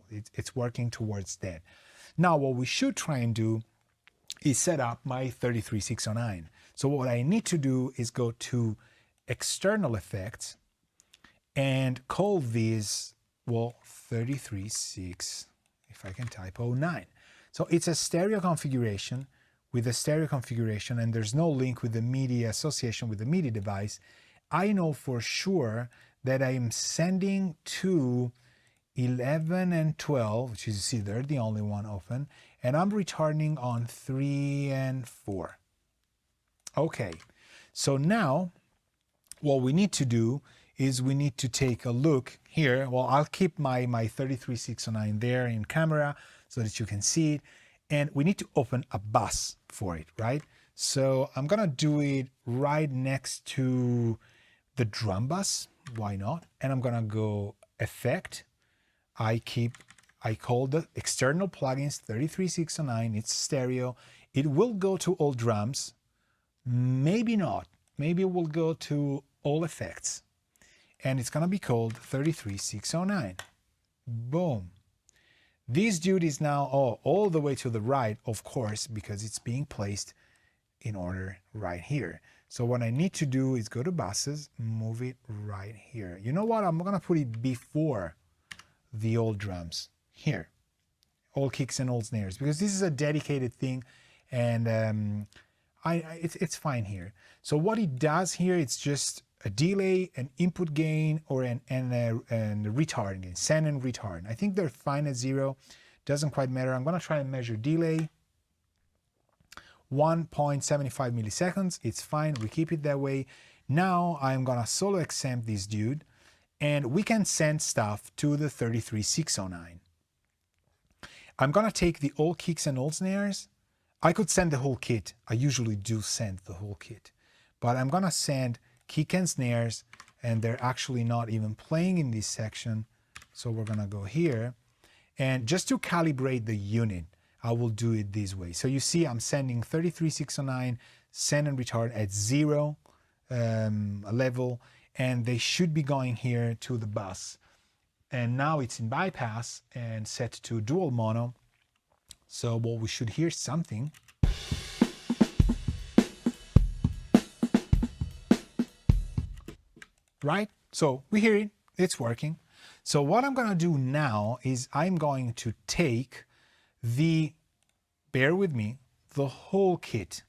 it's working towards that. Now, what we should try and do is set up my 33609. So what I need to do is go to external effects and call this, well, 336, if I can type, 09. So it's a stereo configuration with a stereo configuration, and there's no link with the MIDI association with the MIDI device. I know for sure that I am sending to 11 and 12, which is, you see, they're the only one open, and I'm returning on 3 and 4. Okay, so now what we need to do is we need to take a look here. Well, I'll keep my 33609 there in camera so that you can see it, and we need to open a bus for it, right? So I'm gonna do it right next to the drum bus, why not? And I'm gonna go effect. I call the external plugins 33609, it's stereo. It will go to all drums, maybe not. Maybe it will go to all effects, and it's gonna be called 33609. Boom. This dude is now all the way to the right, of course, because it's being placed in order right here. So what I need to do is go to buses, move it right here. You know what? I'm gonna put it before the old drums here, all kicks and all snares, because this is a dedicated thing, and it's fine here. So what it does here, it's just a delay, an input gain, or and a retard gain, send and retard. I think they're fine at 0. Doesn't quite matter. I'm gonna try and measure delay. 1.75 milliseconds. It's fine. We keep it that way. Now I'm gonna solo exempt this dude, and we can send stuff to the 33609. I'm gonna take the old kicks and old snares. I could send the whole kit. I usually do send the whole kit, but I'm gonna send kick and snares, and they're actually not even playing in this section. So we're gonna go here, and just to calibrate the unit, I will do it this way. So you see I'm sending 33609 send and retard at 0 level, and they should be going here to the bus. And now it's in bypass and set to dual mono. So well, we should hear something. Right? So we hear it, it's working. So what I'm gonna do now is I'm going to take the, bear with me, the whole kit.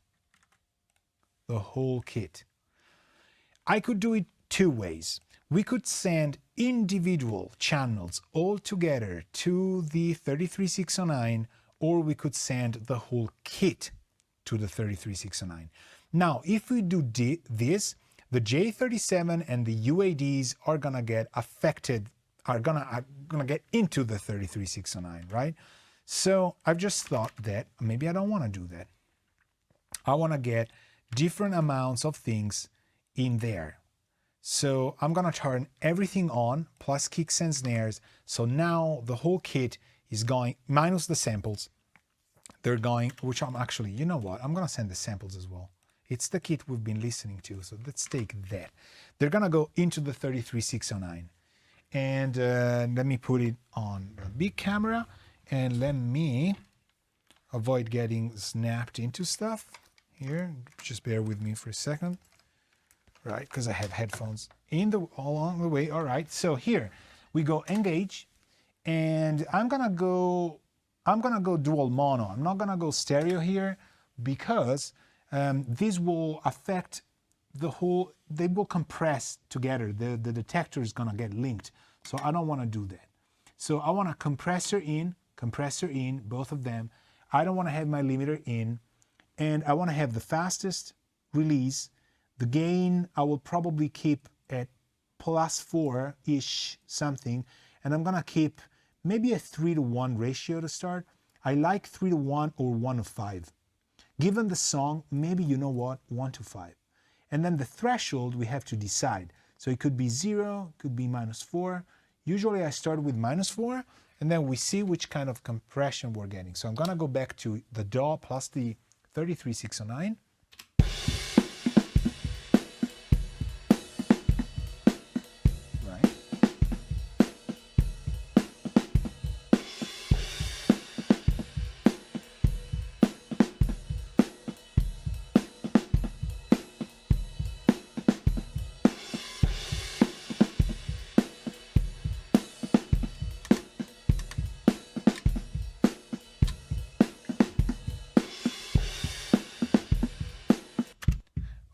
The whole kit. I could do it two ways. We could send individual channels all together to the 33609, or we could send the whole kit to the 33609. Now, if we do this, the J37 and the UADs are gonna get affected, are gonna get into the 33609, right? So I've just thought that maybe I don't wanna do that. I wanna get different amounts of things in there. So I'm gonna turn everything on, plus kicks and snares. So now the whole kit is going, minus the samples. They're going, which I'm actually, you know what? I'm gonna send the samples as well. It's the kit we've been listening to, so let's take that. They're gonna go into the 33609. And let me put it on the big camera, and let me avoid getting snapped into stuff here. Just bear with me for a second. Right, because I have headphones in the along the way. All right, so here we go engage, and I'm gonna go dual mono. I'm not gonna go stereo here because this will affect the whole. They will compress together. The detector is gonna get linked, so I don't want to do that. So I want a compressor in, both of them. I don't want to have my limiter in, and I want to have the fastest release. The gain I will probably keep at +4-ish something, and I'm gonna keep maybe a 3-to-1 ratio to start. I like 3-to-1 or 1-to-5. Given the song, maybe, you know what, 1-to-5. And then the threshold we have to decide. So it could be 0, could be -4. Usually I start with -4, and then we see which kind of compression we're getting. So I'm gonna go back to the DAW plus the 33609.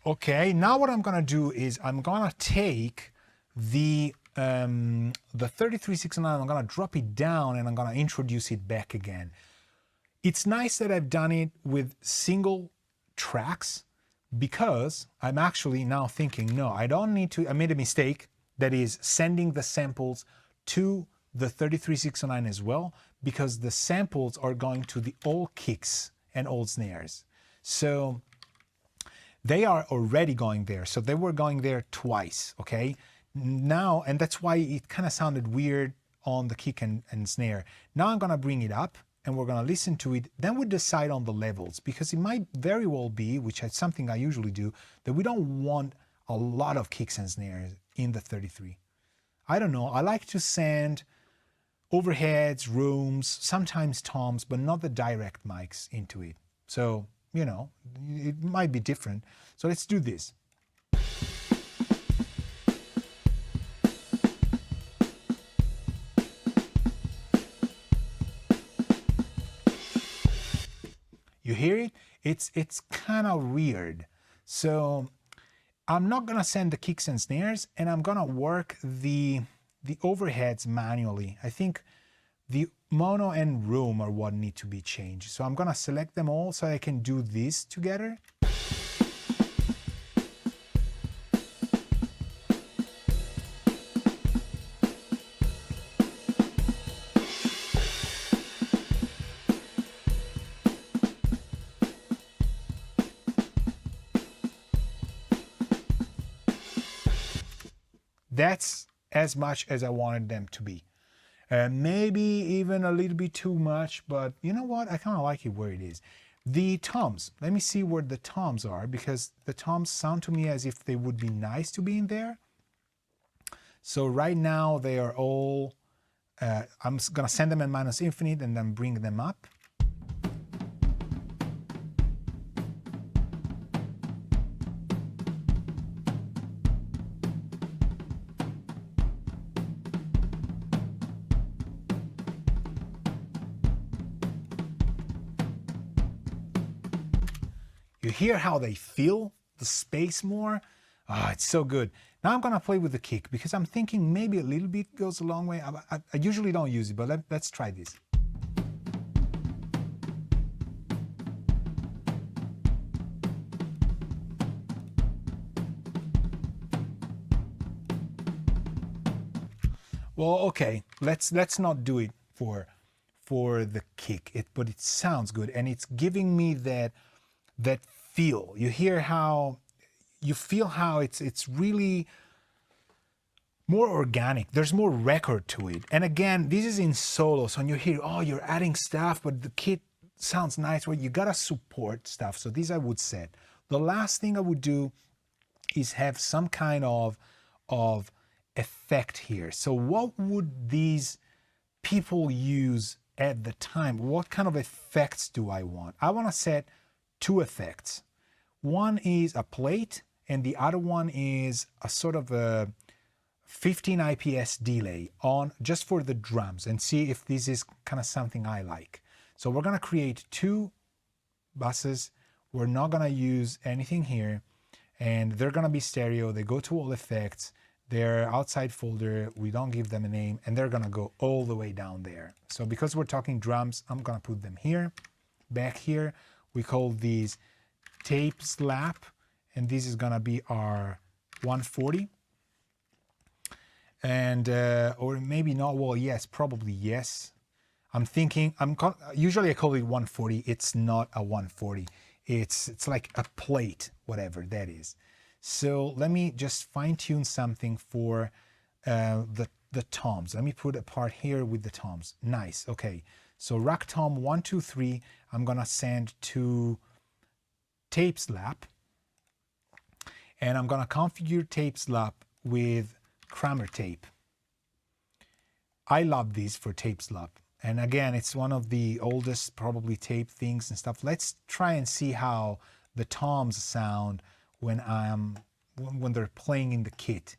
Okay, now what I'm gonna do is I'm gonna take the 33609, I'm gonna drop it down, and I'm gonna introduce it back again. It's nice that I've done it with single tracks, because I'm actually now thinking, no, I don't need to, I made a mistake, that is sending the samples to the 33609 as well, because the samples are going to the old kicks and old snares. So they are already going there. So they were going there twice, okay? Now, and that's why it kind of sounded weird on the kick and snare. Now I'm gonna bring it up, and we're gonna listen to it. Then we decide on the levels, because it might very well be, which is something I usually do, that we don't want a lot of kicks and snares in the 33. I don't know, I like to send overheads, rooms, sometimes toms, but not the direct mics into it. So, you know, it might be different. So let's do this. You hear it? It's kind of weird. So I'm not gonna send the kicks and snares, and I'm gonna work the overheads manually. I think the mono and room are what need to be changed. So I'm gonna select them all so I can do this together. That's as much as I wanted them to be. Maybe even a little bit too much, but you know what? I kind of like it where it is. The toms, let me see where the toms are, because the toms sound to me as if they would be nice to be in there. So right now they are all, I'm gonna send them in minus infinite and then bring them up. You hear how they feel the space more? Ah, it's so good. Now I'm gonna play with the kick because I'm thinking maybe a little bit goes a long way. I usually don't use it, but let's try this. Well, okay, let's not do it for the kick. But it sounds good, and it's giving me that feel. You hear how you feel how it's really more organic. There's more record to it. And again, this is in solo, so when you hear, oh, you're adding stuff, but the kit sounds nice. Well, you gotta support stuff. So this I would set. The last thing I would do is have some kind of effect here. So what would these people use at the time? What kind of effects do I want? I want to set two effects. One is a plate, and the other one is a sort of a 15 IPS delay on just for the drums, and see if this is kind of something I like. So we're gonna create two buses. We're not gonna use anything here, and they're gonna be stereo. They go to all effects. They're outside folder. We don't give them a name, and they're gonna go all the way down there. So because we're talking drums, I'm gonna put them here. Back here, we call these tape slap, and this is gonna be our 140. And or maybe not. Well, yes, probably yes. I'm thinking. Usually I call it 140. It's not a 140. It's like a plate, whatever that is. So let me just fine tune something for the toms. Let me put a part here with the toms. Nice. Okay. So rack tom 1, 2, 3. I'm gonna send to tape slap, and I'm gonna configure tape slap with Kramer tape. I love these for tape slap, and again, it's one of the oldest probably tape things and stuff. Let's try and see how the toms sound when they're playing in the kit.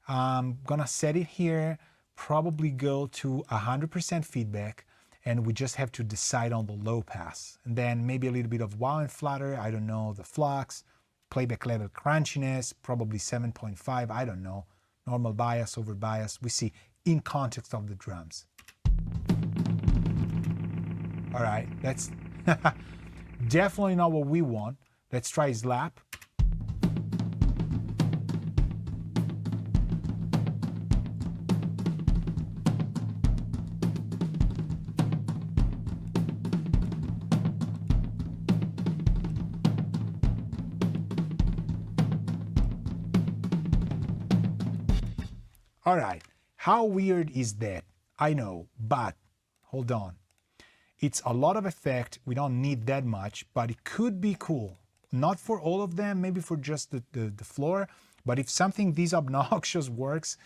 I'm gonna set it here, probably go to 100% feedback, and we just have to decide on the low pass, and then maybe a little bit of wow and flutter. I don't know, the flux, playback level crunchiness, probably 7.5. I don't know. Normal bias over bias, we see in context of the drums. All right, that's definitely not what we want. Let's try slap. All right, how weird is that? I know, but hold on. It's a lot of effect. We don't need that much, but it could be cool. Not for all of them, maybe for just the floor, but if something this obnoxious works,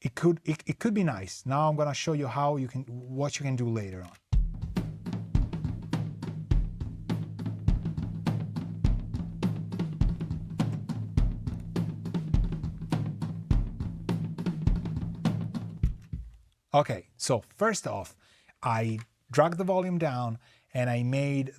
it could be nice. Now I'm gonna show you what you can do later on. Okay, so first off, I dragged the volume down and I made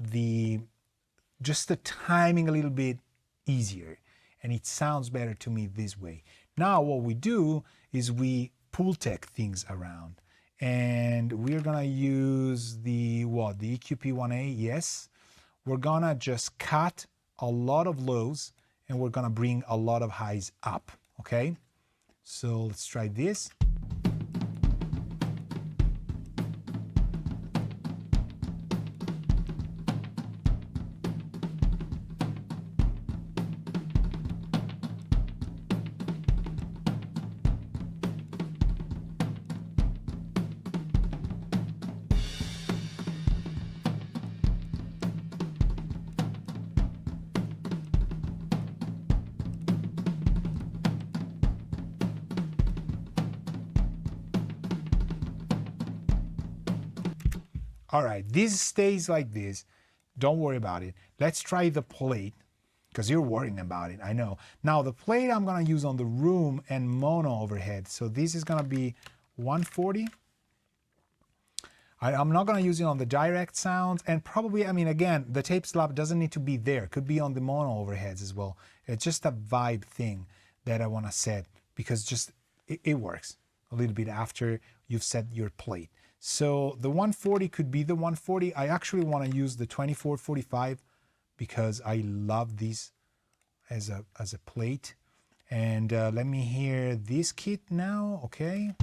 just the timing a little bit easier, and it sounds better to me this way. Now what we do is we pull tech things around, and we're gonna use the EQP1A, yes. We're gonna just cut a lot of lows and we're gonna bring a lot of highs up, okay? So let's try this. All right, this stays like this. Don't worry about it. Let's try the plate, because you're worrying about it, I know. Now the plate I'm gonna use on the room and mono overhead. So this is gonna be 140. I'm not gonna use it on the direct sounds, and probably, I mean, again, the tape slap doesn't need to be there. It could be on the mono overheads as well. It's just a vibe thing that I wanna set, because just, it works a little bit after you've set your plate. So the 140 could be the 140. I actually wanna use the 2445 because I love these as a plate. And let me hear this kit now, okay?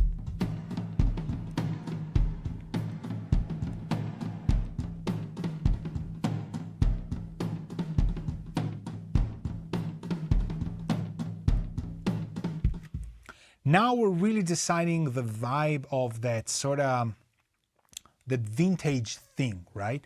Now we're really deciding the vibe of that sort of, that vintage thing, right?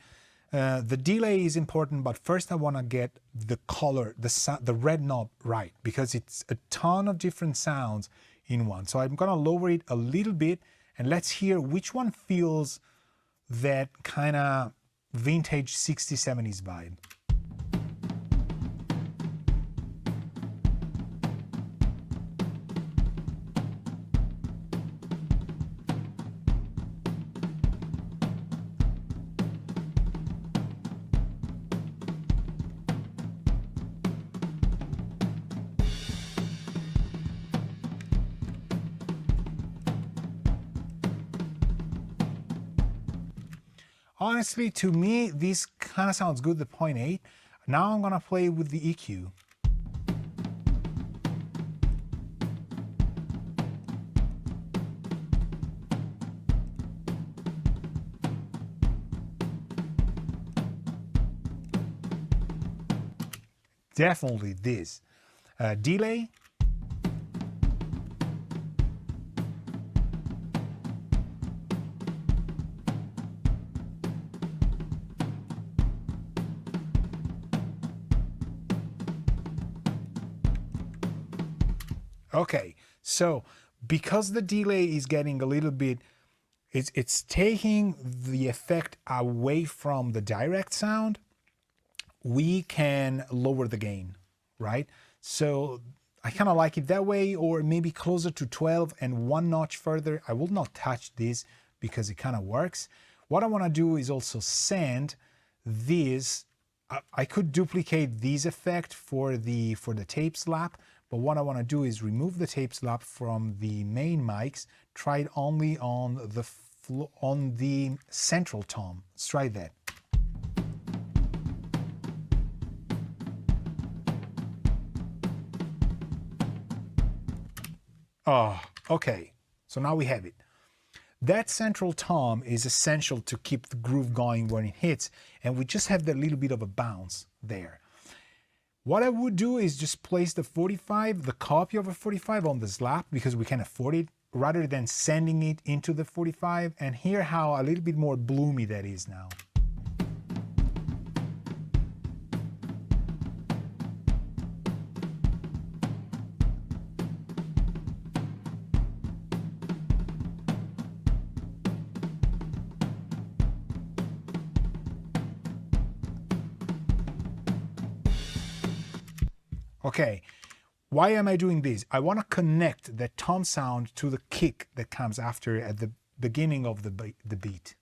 The delay is important, but first I want to get the color, the red knob right, because it's a ton of different sounds in one. So I'm going to lower it a little bit, and let's hear which one feels that kind of vintage 60s, 70s vibe. Honestly, to me, this kind of sounds good, the 0.8. Now I'm gonna play with the EQ. Definitely this. Delay. Okay, so because the delay is getting a little bit, it's taking the effect away from the direct sound, we can lower the gain, right? So I kind of like it that way, or maybe closer to 12 and one notch further. I will not touch this because it kind of works. What I want to do is also send this. I could duplicate this effect for the tape slap, but what I want to do is remove the tape slap from the main mics, try it only on the central tom. Let's try that. Oh, okay. So now we have it. That central tom is essential to keep the groove going when it hits, and we just have that little bit of a bounce there. What I would do is just place the 45, the copy of a 45 on the slap, because we can afford it, rather than sending it into the 45, and hear how a little bit more bloomy that is now. Okay, why am I doing this? I want to connect the tom sound to the kick that comes after at the beginning of the beat.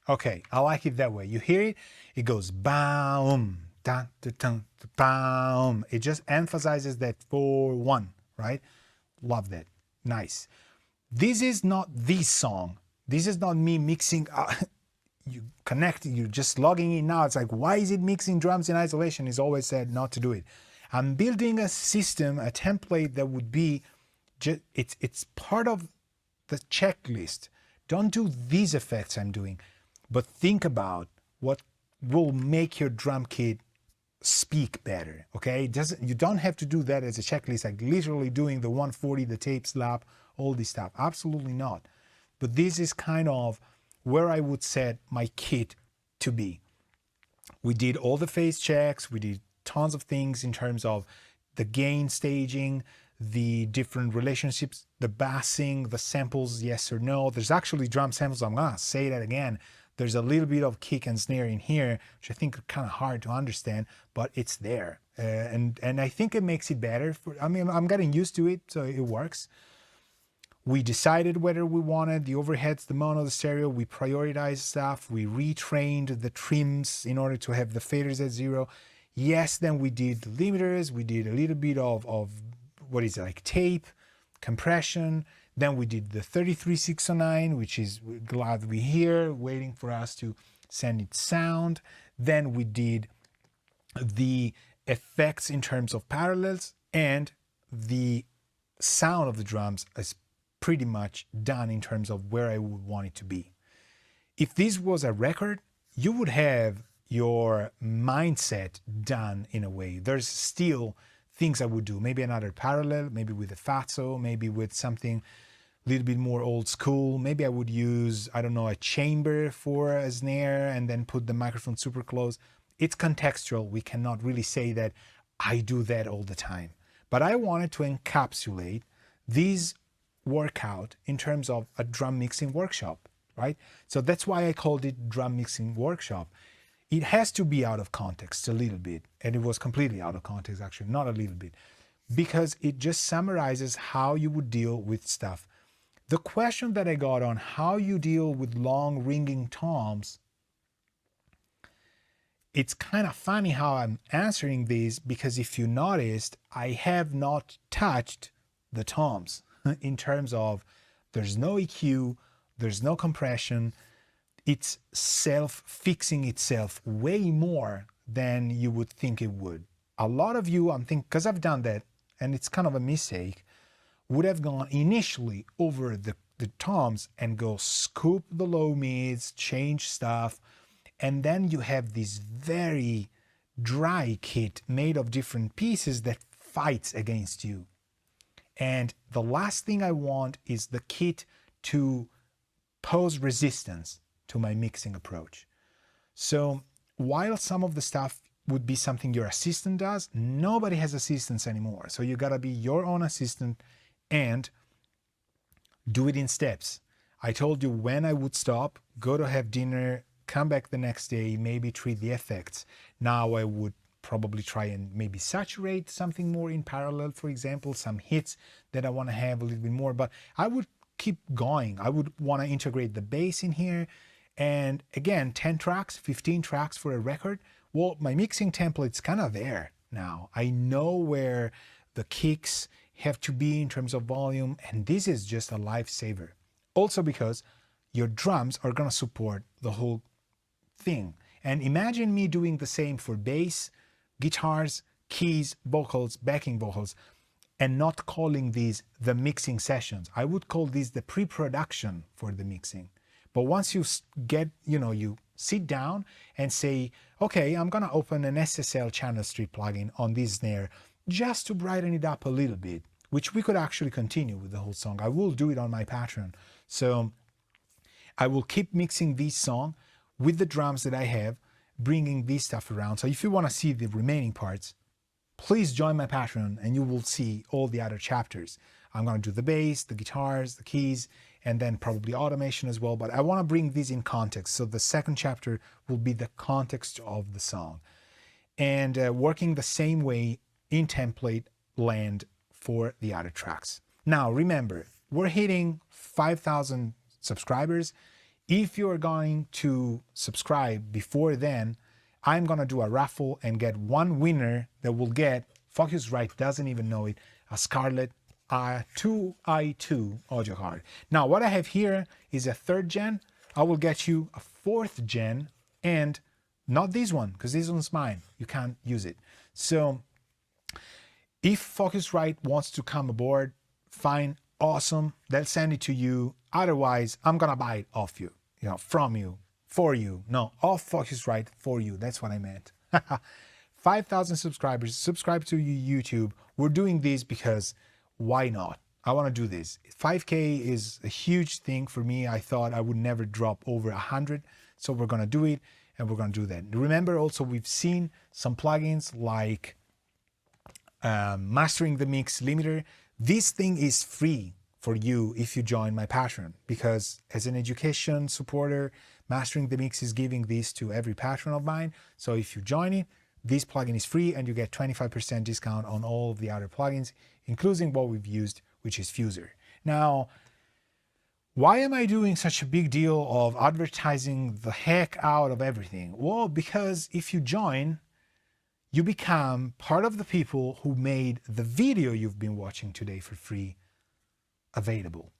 Okay, I like it that way. You hear it? It goes boom, dun, dun, dun, boom. It just emphasizes that 4-1, right? Love that. Nice. This is not this song. This is not me mixing. You connect, you're just logging in now. It's like, why is it mixing drums in isolation? It's always said not to do it. I'm building a system, a template that would be, it's part of the checklist. Don't do these effects I'm doing, but think about what will make your drum kit speak better, okay? You don't have to do that as a checklist, like literally doing the 140, the tape slap, all this stuff. Absolutely not. But this is kind of where I would set my kit to be. We did all the phase checks. We did tons of things in terms of the gain staging, the different relationships, the bassing, the samples, yes or no. There's actually drum samples. I'm going to say that again. There's a little bit of kick and snare in here, which I think are kind of hard to understand, but it's there. And I think it makes it better. I'm getting used to it, so it works. We decided whether we wanted the overheads, the mono, the stereo. We prioritized stuff. We retrained the trims in order to have the faders at 0. Yes, then we did the limiters. We did a little bit of what is it, like tape, compression. Then we did the 33609, which is glad we're here, waiting for us to send it sound. Then we did the effects in terms of parallels, and the sound of the drums is pretty much done in terms of where I would want it to be. If this was a record, you would have your mindset done in a way. There's still things I would do, maybe another parallel, maybe with a fatso, maybe with something a little bit more old school. Maybe I would use, I don't know, a chamber for a snare and then put the microphone super close. It's contextual. We cannot really say that I do that all the time. But I wanted to encapsulate this workout in terms of a drum mixing workshop, right? So that's why I called it drum mixing workshop. It has to be out of context a little bit, and it was completely out of context, actually, not a little bit, because it just summarizes how you would deal with stuff. The question that I got on how you deal with long ringing toms, it's kind of funny how I'm answering these, because if you noticed, I have not touched the toms in terms of there's no EQ, there's no compression. It's self-fixing itself way more than you would think it would. A lot of you, I'm thinking, because I've done that, and it's kind of a mistake, would have gone initially over the toms and go scoop the low mids, change stuff, and then you have this very dry kit made of different pieces that fights against you. And the last thing I want is the kit to pose resistance to my mixing approach. So while some of the stuff would be something your assistant does, nobody has assistants anymore. So you gotta be your own assistant and do it in steps. I told you when I would stop, go to have dinner, come back the next day, maybe treat the effects. Now I would probably try and maybe saturate something more in parallel, for example, some hits that I want to have a little bit more, but I would keep going. I would want to integrate the bass in here. And again, 10 tracks, 15 tracks for a record. Well, my mixing template's kind of there now. I know where the kicks have to be in terms of volume, and this is just a lifesaver. Also because your drums are going to support the whole thing. And imagine me doing the same for bass, guitars, keys, vocals, backing vocals, and not calling these the mixing sessions. I would call these the pre-production for the mixing. But once you get, you sit down and say, okay, I'm going to open an SSL channel strip plugin on this snare just to brighten it up a little bit, which we could actually continue with the whole song. I will do it on my Patreon. So I will keep mixing this song with the drums that I have, bringing this stuff around. So if you want to see the remaining parts, please join my Patreon and you will see all the other chapters. I'm going to do the bass, the guitars, the keys, and then probably automation as well. But I want to bring this in context. So the second chapter will be the context of the song. And working the same way in template land for the other tracks. Now, remember, we're hitting 5,000 subscribers. If you're going to subscribe before then, I'm going to do a raffle and get one winner that will get, Focusrite doesn't even know it, a Scarlett 2i2 audio card. Now, what I have here is a 3rd gen. I will get you a 4th gen, and not this one, because this one's mine. You can't use it. So if Focusrite wants to come aboard, fine, awesome. They'll send it to you. Otherwise, I'm going to buy it off you, from you, for you. No, off Focusrite for you. That's what I meant. 5,000 subscribers. Subscribe to YouTube. We're doing this because why not? I want to do this. 5K is a huge thing for me. I thought I would never drop over 100. So we're going to do it, and we're going to do that. Remember also, we've seen some plugins like Mastering the Mix Limiter. This thing is free for you if you join my Patreon, because as an education supporter, Mastering the Mix is giving this to every patron of mine. So if you join it, this plugin is free and you get 25% discount on all of the other plugins, including what we've used, which is Fuser. Now, why am I doing such a big deal of advertising the heck out of everything? Well, because if you join, you become part of the people who made the video you've been watching today for free available.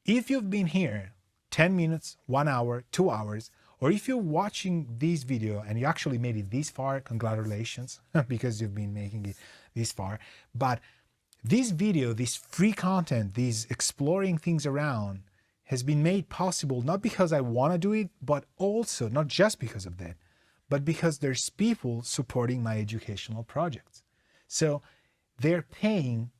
If you've been here 10 minutes, 1 hour, 2 hours, or if you're watching this video and you actually made it this far, congratulations, because you've been making it this far. But this video, this free content, these exploring things around has been made possible not because I want to do it, but also not just because of that, but because there's people supporting my educational projects. So they're paying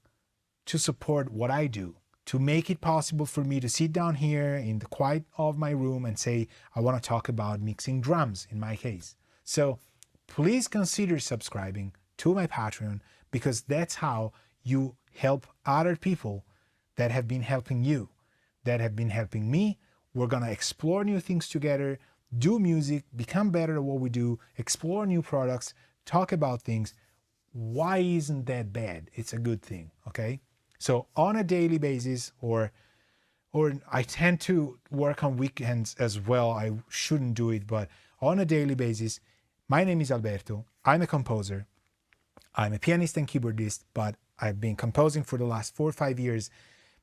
to support what I do, to make it possible for me to sit down here in the quiet of my room and say, I want to talk about mixing drums in my case. So please consider subscribing to my Patreon, because that's how you help other people that have been helping you, that have been helping me. We're going to explore new things together, do music, become better at what we do, explore new products, talk about things. Why isn't that bad? It's a good thing, okay? So on a daily basis, or I tend to work on weekends as well. I shouldn't do it, but on a daily basis, my name is Alberto. I'm a composer. I'm a pianist and keyboardist, but I've been composing for the last 4 or 5 years,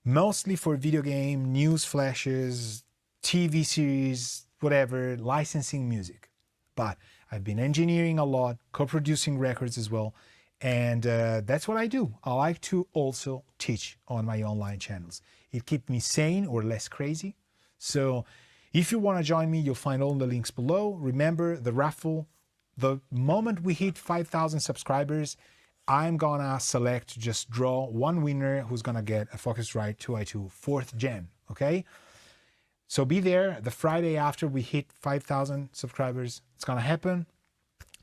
mostly for video game, news flashes, TV series, whatever, licensing music. But I've been engineering a lot, co-producing records as well. And that's what I do. I like to also teach on my online channels. It keeps me sane or less crazy. So if you want to join me, you'll find all the links below. Remember the raffle. The moment we hit 5,000 subscribers, I'm gonna select, just draw one winner who's gonna get a Focusrite 2i2 4th gen, okay? So be there the Friday after we hit 5,000 subscribers. It's gonna happen.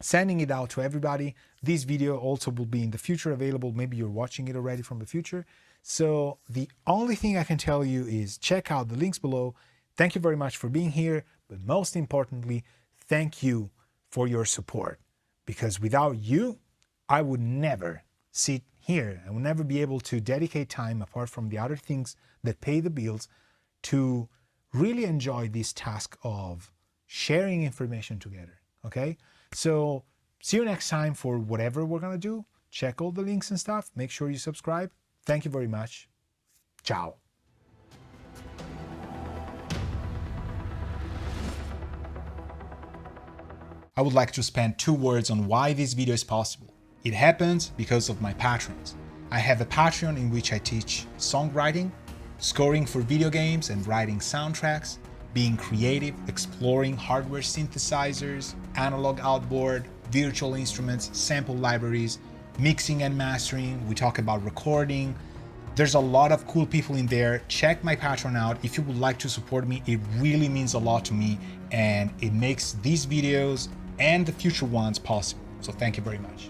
Sending it out to everybody. This video also will be in the future available. Maybe you're watching it already from the future. So the only thing I can tell you is check out the links below. Thank you very much for being here. But most importantly, thank you for your support. Because without you, I would never sit here. I would never be able to dedicate time, apart from the other things that pay the bills, to really enjoy this task of sharing information together, okay? So see you next time for whatever we're gonna do. Check all the links and stuff. Make sure you subscribe. Thank you very much. Ciao. I would like to spend 2 words on why this video is possible. It happens because of my patrons. I have a Patreon in which I teach songwriting, scoring for video games and writing soundtracks, being creative, exploring hardware synthesizers, analog outboard, virtual instruments, sample libraries, mixing and mastering. We talk about recording. There's a lot of cool people in there. Check my Patreon out if you would like to support me. It really means a lot to me, and it makes these videos and the future ones possible. So thank you very much.